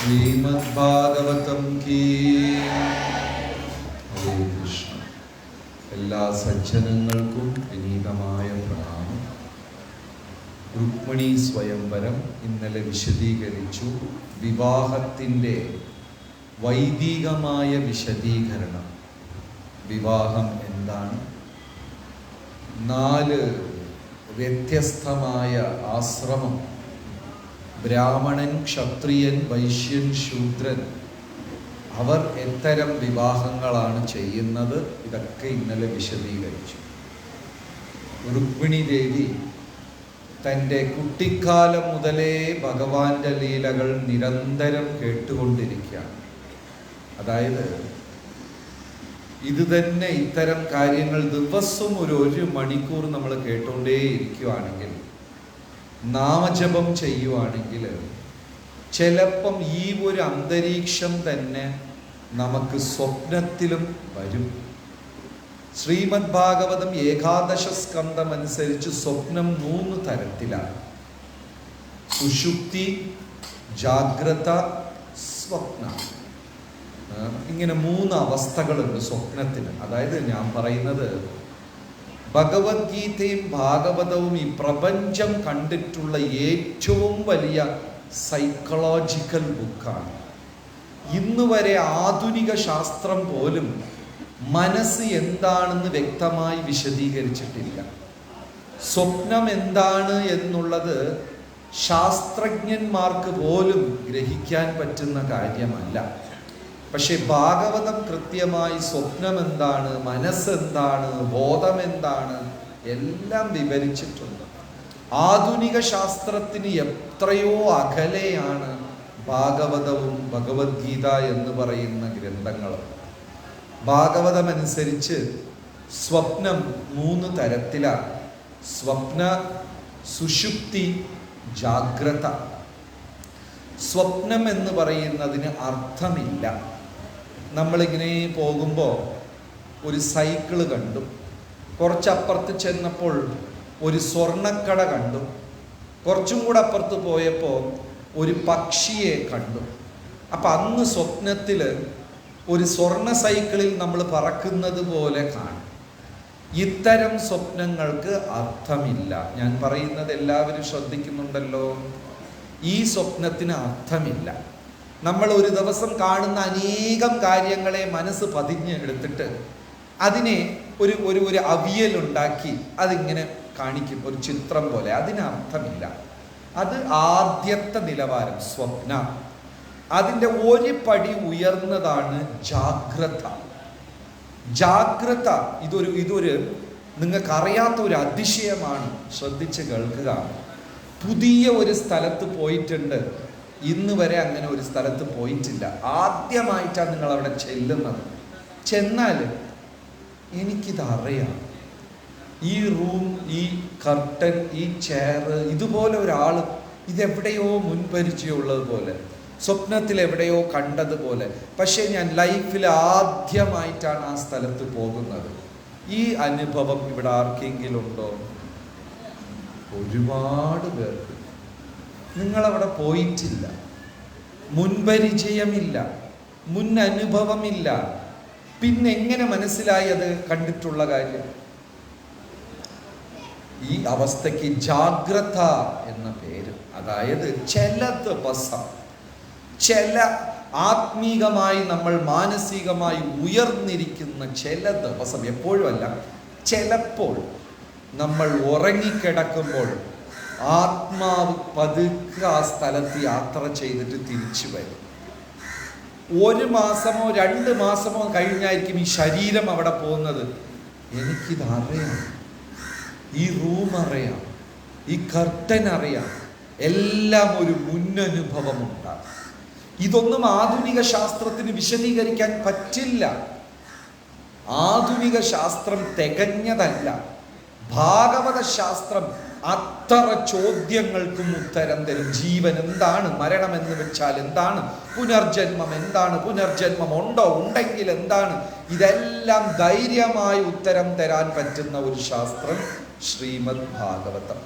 Shrimad Bhagavatam key. ഹരേ കൃഷ്ണ. എല്ലാ സജ്ജനങ്ങൾക്കും വിനീതമായ പ്രണാമം. രുക്മിണി സ്വയംവരം ഇന്നലെ വിശദീകരിച്ചു. വിവാഹത്തിൻ്റെ വൈദികമായ വിശദീകരണം. വിവാഹം എന്താണ്? 4 വ്യത്യസ്തമായ ആശ്രമം, ബ്രാഹ്മണൻ, ക്ഷത്രിയൻ, വൈശ്യൻ, ശൂദ്രൻ, അവർ എത്തരം വിവാഹങ്ങളാണ് ചെയ്യുന്നത്. ഇതൊക്കെ ഇന്നലെ വിശദീകരിച്ചു. രുക്മിണി ദേവി തൻ്റെ കുട്ടിക്കാലം മുതലേ ഭഗവാന്റെ ലീലകൾ നിരന്തരം കേട്ടുകൊണ്ടിരിക്കുകയാണ്. അതായത് ഇത് തന്നെ ഇത്തരം കാര്യങ്ങൾ ദിവസം ഒരു മണിക്കൂർ നമ്മൾ കേട്ടുകൊണ്ടേയിരിക്കുകയാണെങ്കിൽ, നാമജപം ചെയ്യുവാണെങ്കിൽ ചിലപ്പം ഈ ഒരു അന്തരീക്ഷം തന്നെ നമുക്ക് സ്വപ്നത്തിലും വരും. ശ്രീമദ് ഭാഗവതം 11 സ്കന്ധം അനുസരിച്ച് സ്വപ്നം 3 തരത്തിലാണ്: സുഷുപ്തി, ജാഗ്രത, സ്വപ്ന. ഇങ്ങനെ 3 അവസ്ഥകളുണ്ട് സ്വപ്നത്തിന്. അതായത് ഞാൻ പറയുന്നത് ഭഗവത്ഗീതയും ഭാഗവതവും ഈ പ്രപഞ്ചം കണ്ടിട്ടുള്ള ഏറ്റവും വലിയ സൈക്കോളജിക്കൽ ബുക്കാണ്. ഇന്ന് വരെ ആധുനിക ശാസ്ത്രം പോലും മനസ്സ് എന്താണെന്ന് വ്യക്തമായി വിശദീകരിച്ചിട്ടില്ല. സ്വപ്നം എന്താണ് എന്നുള്ളത് ശാസ്ത്രജ്ഞന്മാർക്ക് പോലും ഗ്രഹിക്കാൻ പറ്റുന്ന കാര്യമല്ല. പക്ഷെ ഭാഗവതം കൃത്യമായി സ്വപ്നം എന്താണ്, മനസ്സെന്താണ്, ബോധം എന്താണ് എല്ലാം വിവരിച്ചിട്ടുണ്ട്. ആധുനിക ശാസ്ത്രത്തിന് എത്രയോ അകലെയാണ് ഭാഗവതവും ഭഗവത്ഗീത എന്ന് പറയുന്ന ഗ്രന്ഥങ്ങളും. ഭാഗവതമനുസരിച്ച് സ്വപ്നം 3 തരത്തിലാണ്: സ്വപ്ന, സുഷുപ്തി, ജാഗ്രത. സ്വപ്നം എന്ന് പറയുന്നതിന് അർത്ഥമില്ല. നമ്മളിങ്ങനെ പോകുമ്പോൾ ഒരു സൈക്കിള് കണ്ടു, കുറച്ചപ്പുറത്ത് ചെന്നപ്പോൾ ഒരു സ്വർണ്ണക്കട കണ്ടു, കുറച്ചും കൂടെ അപ്പുറത്ത് പോയപ്പോൾ ഒരു പക്ഷിയെ കണ്ടു. അപ്പം അന്ന് സ്വപ്നത്തിൽ ഒരു സ്വർണ്ണ സൈക്കിളിൽ നമ്മൾ പറക്കുന്നത് പോലെ കാണും. ഇത്തരം സ്വപ്നങ്ങൾക്ക് അർത്ഥമില്ല. ഞാൻ പറയുന്നത് എല്ലാവരും ശ്രദ്ധിക്കുന്നുണ്ടല്ലോ. ഈ സ്വപ്നത്തിന് അർത്ഥമില്ല. നമ്മൾ ഒരു ദിവസം കാണുന്ന അനേകം കാര്യങ്ങളെ മനസ്സ് പതിഞ്ഞ് എടുത്തിട്ട് അതിനെ ഒരു അവിയലുണ്ടാക്കി അതിങ്ങനെ കാണിക്കും, ഒരു ചിത്രം പോലെ. അതിന് അർത്ഥമില്ല. അത് ആദ്യത്തെ നിലവാരം സ്വപ്ന. അതിൻ്റെ ഒരു പടി ഉയർന്നതാണ് ജാഗ്രത. ജാഗ്രത ഇതൊരു നിങ്ങൾക്കറിയാത്ത ഒരു അതിശയമാണ്. ശ്രദ്ധിച്ച് കേൾക്കുക. പുതിയ ഒരു സ്ഥലത്ത് പോയിട്ടുണ്ട്, ഇന്ന് വരെ അങ്ങനെ ഒരു സ്ഥലത്ത് പോയിട്ടില്ല. ആദ്യമായിട്ടാണ് നിങ്ങൾ അവിടെ ചെല്ലുന്നത്. ചെന്നാൽ എനിക്കിതറിയാം, ഈ റൂം, ഈ കർട്ടൻ, ഈ ചെയർ, ഇതുപോലെ ഒരാൾ ഇതെവിടെയോ മുൻപരിചയമുള്ളത് പോലെ, സ്വപ്നത്തിൽ എവിടെയോ കണ്ടതുപോലെ. പക്ഷേ ഞാൻ ലൈഫിൽ ആദ്യമായിട്ടാണ് ആ സ്ഥലത്ത് പോകുന്നത്. ഈ അനുഭവം ഇവിടെ ആർക്കെങ്കിലും ഉണ്ടോ? ഒരുപാട് പേർക്ക്. നിങ്ങളവിടെ പോയിട്ടില്ല, മുൻപരിചയമില്ല, മുൻ അനുഭവമില്ല. പിന്നെ എങ്ങനെ മനസ്സിലായി അത് കണ്ടിട്ടുള്ള കാര്യം? ഈ അവസ്ഥയ്ക്ക് ജാഗ്രത എന്ന പേര്. അതായത് ചില ദിവസം, ചില ആത്മീകമായി നമ്മൾ മാനസികമായി ഉയർന്നിരിക്കുന്ന ചില ദിവസം, എപ്പോഴും അല്ല, ചിലപ്പോൾ നമ്മൾ ഉറങ്ങിക്കിടക്കുമ്പോൾ ആത്മാവ് പതുക്കെ ആ സ്ഥലത്ത് യാത്ര ചെയ്തിട്ട് തിരിച്ചു വരും. 1 മാസമോ 2 മാസമോ കഴിഞ്ഞായിരിക്കും ഈ ശരീരം അവിടെ പോകുന്നത്. എനിക്കിതറിയാം, ഈ റൂം അറിയാം, ഈ കർട്ടൻ അറിയാം, എല്ലാം ഒരു മുന്നനുഭവം ഉണ്ടാകും. ഇതൊന്നും ആധുനിക ശാസ്ത്രത്തിന് വിശദീകരിക്കാൻ പറ്റില്ല. ആധുനിക ശാസ്ത്രം തികഞ്ഞതല്ല. ഭാഗവത ശാസ്ത്രം അത്ര ചോദ്യങ്ങൾക്കും ഉത്തരം തരും. ജീവൻ എന്താണ്, മരണം എന്ന് വെച്ചാൽ എന്താണ്, പുനർജന്മം എന്താണ്, പുനർജന്മം ഉണ്ടോ, ഉണ്ടെങ്കിൽ എന്താണ്, ഇതെല്ലാം ധൈര്യമായി ഉത്തരം തരാൻ പറ്റുന്ന ഒരു ശാസ്ത്രം ശ്രീമദ് ഭാഗവതം.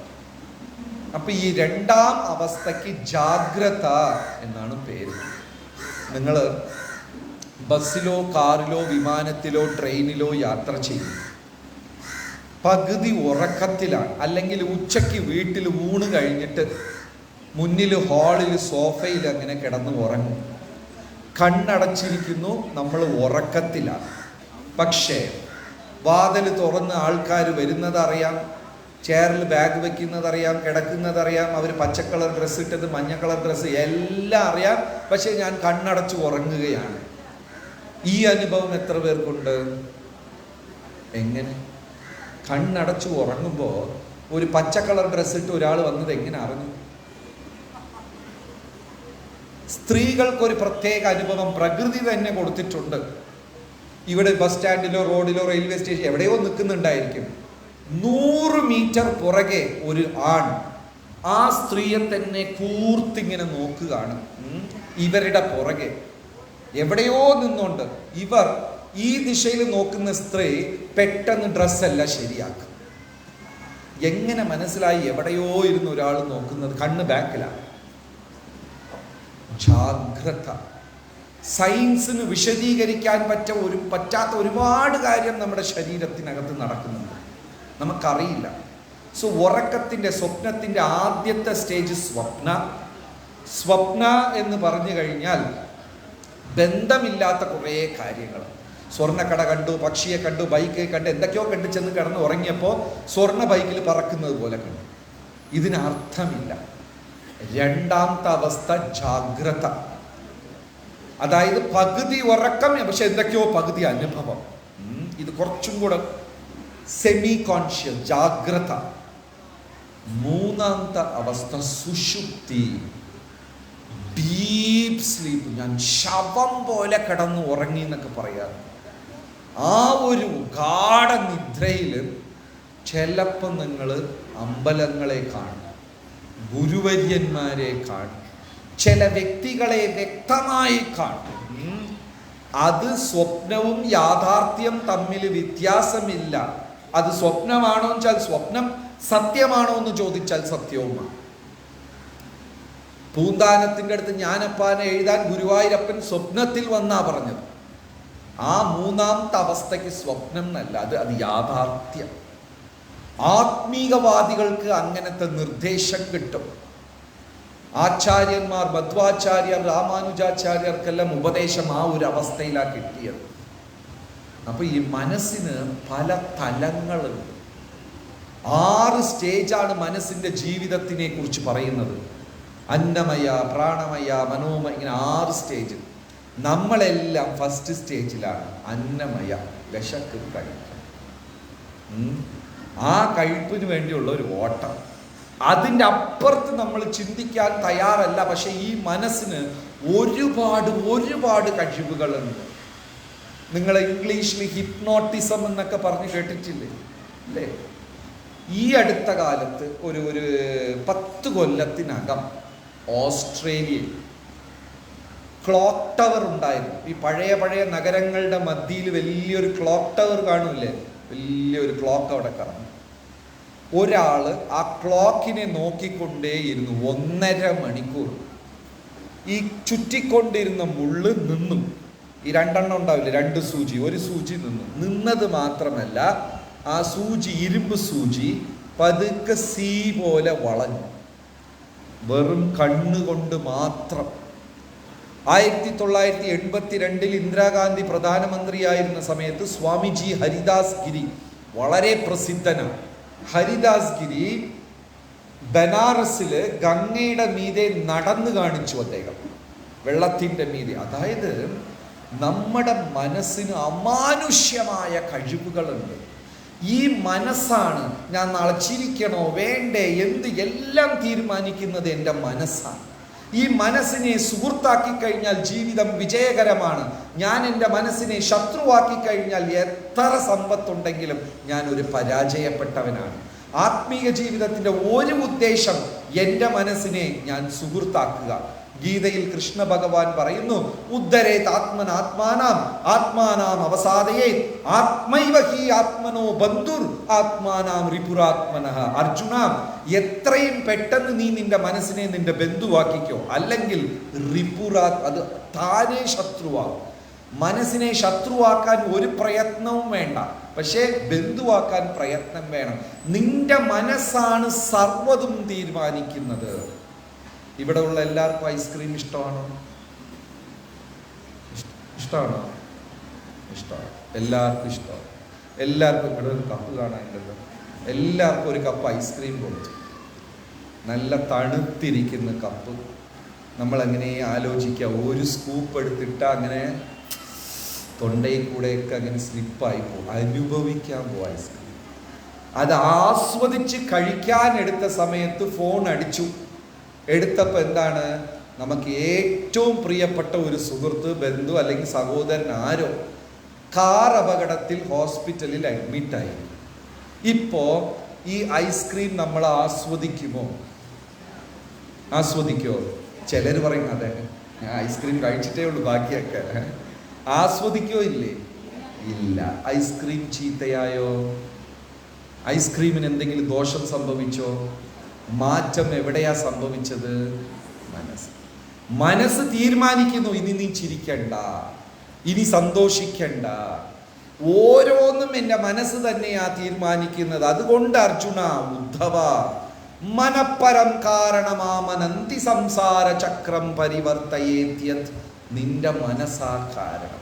അപ്പൊ ഈ രണ്ടാം അവസ്ഥയ്ക്ക് ജാഗ്രത എന്നാണ് പേര്. നിങ്ങൾ ബസ്സിലോ കാറിലോ വിമാനത്തിലോ ട്രെയിനിലോ യാത്ര ചെയ്യും, പകുതി ഉറക്കത്തിലാണ്, അല്ലെങ്കിൽ ഉച്ചയ്ക്ക് വീട്ടിൽ ഊണ് കഴിഞ്ഞിട്ട് മുന്നിൽ ഹാളിൽ സോഫയിൽ അങ്ങനെ കിടന്ന് ഉറങ്ങും, കണ്ണടച്ചിരിക്കുന്നു, നമ്മൾ ഉറക്കത്തിലാണ്. പക്ഷേ വാതിൽ തുറന്ന് ആൾക്കാർ വരുന്നതറിയാം, ചെയറിൽ ബാഗ് വെക്കുന്നതറിയാം, കിടക്കുന്നതറിയാം, അവർ പച്ച കളർ ഡ്രസ്സ് ഇട്ടത്, മഞ്ഞ കളർ ഡ്രസ്സ് എല്ലാം അറിയാം. പക്ഷേ ഞാൻ കണ്ണടച്ച് ഉറങ്ങുകയാണ്. ഈ അനുഭവം എത്ര പേർക്കുണ്ട്? എങ്ങനെ? കണ്ണടച്ച് ഉറങ്ങുമ്പോൾ ഒരു പച്ച കളർ ഡ്രസ്സ് ഇട്ട് ഒരാൾ വന്നത് എങ്ങനെ അറിഞ്ഞു? സ്ത്രീകൾക്കൊരു പ്രത്യേക അനുഭവം പ്രകൃതി തന്നെ കൊടുത്തിട്ടുണ്ട്. ഇവിടെ ബസ് സ്റ്റാൻഡിലോ റോഡിലോ റെയിൽവേ സ്റ്റേഷൻ എവിടെയോ നിൽക്കുന്നുണ്ടായിരിക്കും, 100 മീറ്റർ പുറകെ ഒരു ആൺ ആ സ്ത്രീയെ തന്നെ കൂർത്തിങ്ങനെ നോക്കുകയാണ്. ഇവരുടെ പുറകെ എവിടെയോ നിന്നുകൊണ്ട് ഇവർ ഈ ദിശയിൽ നോക്കുന്ന സ്ത്രീ പെട്ടെന്ന് ഡ്രസ്സല്ല ശരിയാക്കും. എങ്ങനെ മനസ്സിലായി എവിടെയോ ഇരുന്ന് ഒരാൾ നോക്കുന്നത്? കണ്ണ് ബാക്കിലാണ്. ജാഗ്രത. സയൻസിന് വിശദീകരിക്കാൻ പറ്റാത്ത ഒരുപാട് കാര്യം നമ്മുടെ ശരീരത്തിനകത്ത് നടക്കുന്നുണ്ട്, നമുക്കറിയില്ല. സോ ഉറക്കത്തിൻ്റെ സ്വപ്നത്തിൻ്റെ ആദ്യത്തെ സ്റ്റേജ് സ്വപ്ന എന്ന് പറഞ്ഞു കഴിഞ്ഞാൽ ബന്ധമില്ലാത്ത കുറേ കാര്യങ്ങൾ. സ്വർണ്ണക്കട കണ്ടു, പക്ഷിയെ കണ്ടു, ബൈക്ക് കണ്ട്, എന്തൊക്കെയോ കണ്ടു ചെന്ന് കിടന്ന് ഉറങ്ങിയപ്പോൾ സ്വർണ്ണ ബൈക്കിൽ പറക്കുന്നത് പോലെ കണ്ടു. ഇതിനർത്ഥമില്ല. രണ്ടാമത്തെ അവസ്ഥ ജാഗ്രത, അതായത് പകുതി ഉറക്കം പക്ഷെ എന്തൊക്കെയോ പകുതി അനുഭവം. ഇത് കുറച്ചും കൂടെ സെമി കോൺഷ്യസ് ജാഗ്രത. മൂന്നാമത്തെ അവസ്ഥ സുഷുപ്തി, ഡീപ് സ്ലീപ്പ്. ഞാൻ ശവം പോലെ കിടന്ന് ഉറങ്ങി എന്നൊക്കെ പറയാറ്. ആ ഒരു ഗാഠനിദ്രയിൽ ചിലപ്പോൾ നിങ്ങൾ അമ്പലങ്ങളെ കാണും, ഗുരുവര്യന്മാരെ കാണും, ചില വ്യക്തികളെ വ്യക്തമായി കാണും. അത് സ്വപ്നവും യാഥാർത്ഥ്യം തമ്മിൽ വ്യത്യാസമില്ല. അത് സ്വപ്നമാണോ എന്ന് വെച്ചാൽ സ്വപ്നം, സത്യമാണോ എന്ന് ചോദിച്ചാൽ സത്യവുമാണ്. പൂന്താനത്തിൻ്റെ അടുത്ത് ജ്ഞാനപ്പാനെ എഴുതാൻ ഗുരുവായൂരപ്പൻ സ്വപ്നത്തിൽ വന്നാ പറഞ്ഞത്. ആ മൂന്നാമത്തെ അവസ്ഥയ്ക്ക് സ്വപ്നം എന്നല്ല, അത് യാഥാർത്ഥ്യം. ആത്മീകവാദികൾക്ക് അങ്ങനത്തെ നിർദ്ദേശം കിട്ടും. ആചാര്യന്മാർ, മധ്വാചാര്യർ, രാമാനുജാചാര്യർക്കെല്ലാം ഉപദേശം ആ ഒരു അവസ്ഥയിലാണ് കിട്ടിയത്. അപ്പൊ ഈ മനസ്സിന് പല തലങ്ങളുണ്ട്. 6 സ്റ്റേജാണ് മനസ്സിന്റെ ജീവിതത്തിനെ കുറിച്ച് പറയുന്നത്. അന്നമയ, പ്രാണമയ, മനോമയ, ഇങ്ങനെ 6 സ്റ്റേജ്. നമ്മളെല്ലാം ഫസ്റ്റ് സ്റ്റേജിലാണ്, അന്നമയ. വിശക്ക് കഴിക്കും, ആ കഴിപ്പിന് വേണ്ടിയുള്ള ഒരു ഓട്ടം. അതിൻ്റെ അപ്പുറത്ത് നമ്മൾ ചിന്തിക്കാൻ തയ്യാറല്ല. പക്ഷെ ഈ മനസ്സിന് ഒരുപാട് കഴിവുകളുണ്ട്. നിങ്ങൾ ഇംഗ്ലീഷിൽ ഹിപ്നോട്ടിസം എന്നൊക്കെ പറഞ്ഞ് കേട്ടിട്ടില്ലേ? അല്ലേ? ഈ അടുത്ത കാലത്ത് ഒരു 10 കൊല്ലത്തിനകം ഓസ്ട്രേലിയയിൽ ക്ലോക്ക് ടവർ ഉണ്ടായിരുന്നു. ഈ പഴയ നഗരങ്ങളുടെ മധ്യയിൽ വലിയൊരു ക്ലോക്ക് ടവർ കാണൂല്ലേ? വലിയൊരു ക്ലോക്ക് അവിടെ കറങ്ങും. ഒരാൾ ആ ക്ലോക്കിനെ നോക്കിക്കൊണ്ടേയിരുന്നു 1.5 മണിക്കൂർ. ഈ ചുറ്റിക്കൊണ്ടിരുന്ന മുള്ള് നിന്നു. ഈ 2 എണ്ണം ഉണ്ടാവില്ലേ, 2 സൂചി, ഒരു സൂചി നിന്നത് മാത്രമല്ല, ആ സൂചി, ഇരുമ്പ് സൂചി പതുക്കെ സീ പോലെ വളഞ്ഞു. വെറും കണ്ണുകൊണ്ട് മാത്രം. 1982 ഇന്ദിരാഗാന്ധി പ്രധാനമന്ത്രിയായിരുന്ന സമയത്ത് സ്വാമിജി ഹരിദാസ് ഗിരി, വളരെ പ്രസിദ്ധനാണ്. ഹരിദാസ് ഗിരി ബനാറസില് ഗംഗയുടെ മീതെ നടന്നു കാണിച്ചു അദ്ദേഹം, വെള്ളത്തിൻ്റെ മീതെ. അതായത് നമ്മുടെ മനസ്സിന് അമാനുഷ്യമായ കഴിവുകളുണ്ട്. ഈ മനസ്സാണ് ഞാൻ നാളെ ചിരിക്കണോ വേണ്ടേ എല്ലാം തീരുമാനിക്കുന്നത് എൻ്റെ മനസ്സാണ്. ഈ മനസ്സിനെ സുഹൃത്താക്കി കഴിഞ്ഞാൽ ജീവിതം വിജയകരമാണ്. ഞാൻ എൻ്റെ മനസ്സിനെ ശത്രുവാക്കി കഴിഞ്ഞാൽ എത്ര സമ്പത്തുണ്ടെങ്കിലും ഞാൻ ഒരു പരാജയപ്പെട്ടവനാണ്. ആത്മീയ ജീവിതത്തിൻ്റെ ഒരു ഉദ്ദേശം എൻ്റെ മനസ്സിനെ ഞാൻ സുഹൃത്താക്കുക. ഗീതയിൽ കൃഷ്ണ ഭഗവാൻ പറയുന്നു, ഉദ്ധരേത് ആത്മനാത്മാനാം ആത്മാനാം അവസാദയേ ആത്മൈവ ഹി ആത്മനോ ബന്ധുർ ആത്മാനാം റിപുരാത്മനഃ. അർജുന, എത്രയും പെട്ടെന്ന് നീ നിന്റെ മനസ്സിനെ നിന്റെ ബന്ധുവാക്കിക്കോ, അല്ലെങ്കിൽ അത് താനേ ശത്രുവാകും. മനസ്സിനെ ശത്രുവാക്കാൻ ഒരു പ്രയത്നവും വേണ്ട, പക്ഷേ ബന്ധുവാക്കാൻ പ്രയത്നം വേണം. നിന്റെ മനസ്സാണ് സർവ്വതും തീരുമാനിക്കുന്നത്. ഇവിടെ ഉള്ള എല്ലാവർക്കും ഐസ്ക്രീം ഇഷ്ടമാണോ? ഇഷ്ടമാണോ? ഇഷ്ടമാണ്. എല്ലാവർക്കും ഇഷ്ടമാണ്. എല്ലാവർക്കും ഇവിടെ ഒരു കപ്പ് കാണാനുണ്ടല്ലോ. എല്ലാവർക്കും ഒരു കപ്പ് ഐസ്ക്രീം കൊടുത്തു. നല്ല തണുത്തിരിക്കുന്ന കപ്പ്. നമ്മളങ്ങനെ ആലോചിക്കുക, ഒരു സ്കൂപ്പ് എടുത്തിട്ട് അങ്ങനെ തൊണ്ടയിൽ കൂടെയൊക്കെ അങ്ങനെ സ്ലിപ്പായി പോകും. അനുഭവിക്കാൻ പോകും ഐസ്ക്രീം. അത് ആസ്വദിച്ച് കഴിക്കാൻ എടുത്ത സമയത്ത് ഫോൺ അടിച്ചു. എടുത്തപ്പോൾ എന്താണ്, നമുക്ക് ഏറ്റവും പ്രിയപ്പെട്ട ഒരു സുഹൃത്ത്, ബന്ധു അല്ലെങ്കിൽ സഹോദരൻ ആരോ കാർ അപകടത്തിൽ ഹോസ്പിറ്റലിൽ അഡ്മിറ്റായി. ഇപ്പോൾ ഈ ഐസ്ക്രീം നമ്മൾ ആസ്വദിക്കുമോ? ആസ്വദിക്കോ? ചിലർ പറയും അതെ ഞാൻ ഐസ്ക്രീം കഴിച്ചിട്ടേ ഉള്ളൂ, ബാക്കിയൊക്കെ. ആസ്വദിക്കോ? ഇല്ലേ? ഇല്ല. ഐസ്ക്രീം ചീത്തയായോ? ഐസ്ക്രീമിന് എന്തെങ്കിലും ദോഷം സംഭവിച്ചോ? മാറ്റം എവിടെയാ സംഭവിച്ചത്? മനസ്സ് തീരുമാനിക്കുന്നു, ഇനി നീ ചിരിക്കണ്ട, ഇനി സന്തോഷിക്കണ്ട. ഓരോന്നും എൻ്റെ മനസ്സ് തന്നെയാ തീരുമാനിക്കുന്നത്. അതുകൊണ്ട് അർജുന, ഉദ്ധവ, മനപ്പരം കാരണമാമനന്തി സംസാര ചക്രം പരിവർത്തയേത്. നിന്റെ മനസ്സാ കാരണം.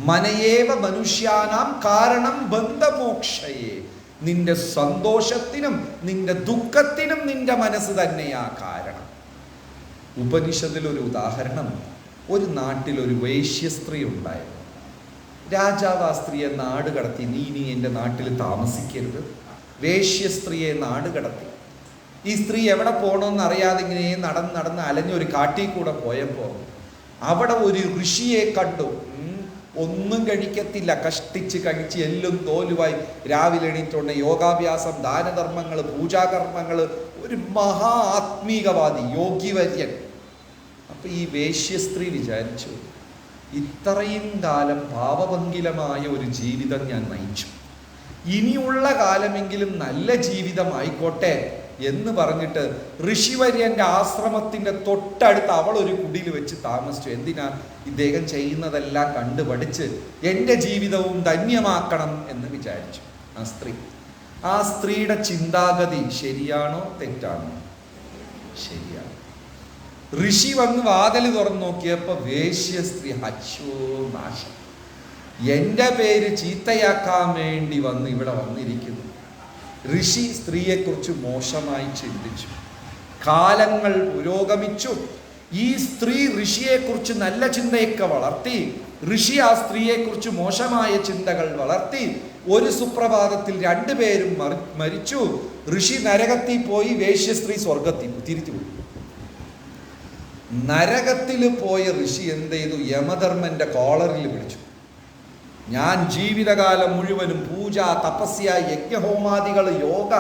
മനയേവ മനുഷ്യാനാം കാരണം ബന്ധമോക്ഷയേ. നിന്റെ സന്തോഷത്തിനും നിന്റെ ദുഃഖത്തിനും നിന്റെ മനസ്സ് തന്നെയാ കാരണം. ഉപനിഷത്തിലൊരു ഉദാഹരണം, ഒരു നാട്ടിൽ ഒരു വേശ്യസ്ത്രീ ഉണ്ടായിരുന്നു. രാജാവ് ആ സ്ത്രീയെ നാട് കടത്തി. നീ എൻ്റെ നാട്ടിൽ താമസിക്കരുത്. വേശ്യസ്ത്രീയെ നാട് കടത്തി. ഈ സ്ത്രീ എവിടെ പോകണമെന്ന് അറിയാതെ ഇങ്ങനെ നടന്ന് അലഞ്ഞൊരു കാട്ടിൽ കൂടെ പോയപ്പോൾ അവിടെ ഒരു ഋഷിയെ കണ്ടു. ഒന്നും കഴിക്കത്തില്ല, കഷ്ടിച്ച് കഴിച്ച് എല്ലും തോലുവായി രാവിലെ എണീറ്റുകൊണ്ട് യോഗാഭ്യാസം, ദാനധർമ്മങ്ങൾ, പൂജാകർമ്മങ്ങൾ, ഒരു മഹാ ആത്മീകവാദി, യോഗിവര്യൻ. അപ്പൊ ഈ വേശ്യസ്ത്രീ വിചാരിച്ചു, ഇത്രയും കാലം പാപഭംഗിലമായ ഒരു ജീവിതം ഞാൻ നയിച്ചു, ഇനിയുള്ള കാലമെങ്കിലും നല്ല ജീവിതമായിക്കോട്ടെ എന്ന് പറഞ്ഞിട്ട് ഋഷിവര്യന്റെ ആശ്രമത്തിന്റെ തൊട്ടടുത്ത് അവൾ ഒരു കുടിയിൽ വെച്ച് താമസിച്ചു. എന്തിനാ? ഇദ്ദേഹം ചെയ്യുന്നതെല്ലാം കണ്ടുപഠിച്ച് എൻ്റെ ജീവിതവും ധന്യമാക്കണം എന്ന് വിചാരിച്ചു ആ സ്ത്രീയുടെ ചിന്താഗതി ശരിയാണോ തെറ്റാണോ? ശരിയാണ്. ഋഷി വന്ന് വാതിൽ തുറന്നു നോക്കിയപ്പോൾ വേശ്യ സ്ത്രീ, അച്ഛോ നാശം, എൻ്റെ പേര് ചീത്തയാക്കാൻ വേണ്ടി ഇവിടെ വന്നിരിക്കുന്നു. ഋഷി സ്ത്രീയെക്കുറിച്ച് മോശമായി ചിന്തിച്ചു. കാലങ്ങൾ പുരോഗമിച്ചു. ഈ സ്ത്രീ ഋഷിയെക്കുറിച്ച് നല്ല ചിന്തയൊക്കെ വളർത്തി. ഋഷി ആ സ്ത്രീയെക്കുറിച്ച് മോശമായ ചിന്തകൾ വളർത്തി. ഒരു സുപ്രഭാതത്തിൽ രണ്ടുപേരും മരിച്ചു. ഋഷി നരകത്തിൽ പോയി, വേശ്യസ്ത്രീ സ്വർഗത്തിൽ തിരിച്ചുപോയി. നരകത്തിൽ പോയ ഋഷി എന്ത് ചെയ്തു? യമധർമ്മന്റെ കോളറിൽ പിടിച്ചു. ഞാൻ ജീവിതകാലം മുഴുവനും പൂജ, തപസ്യ, യജ്ഞഹോമാദികൾ, യോഗ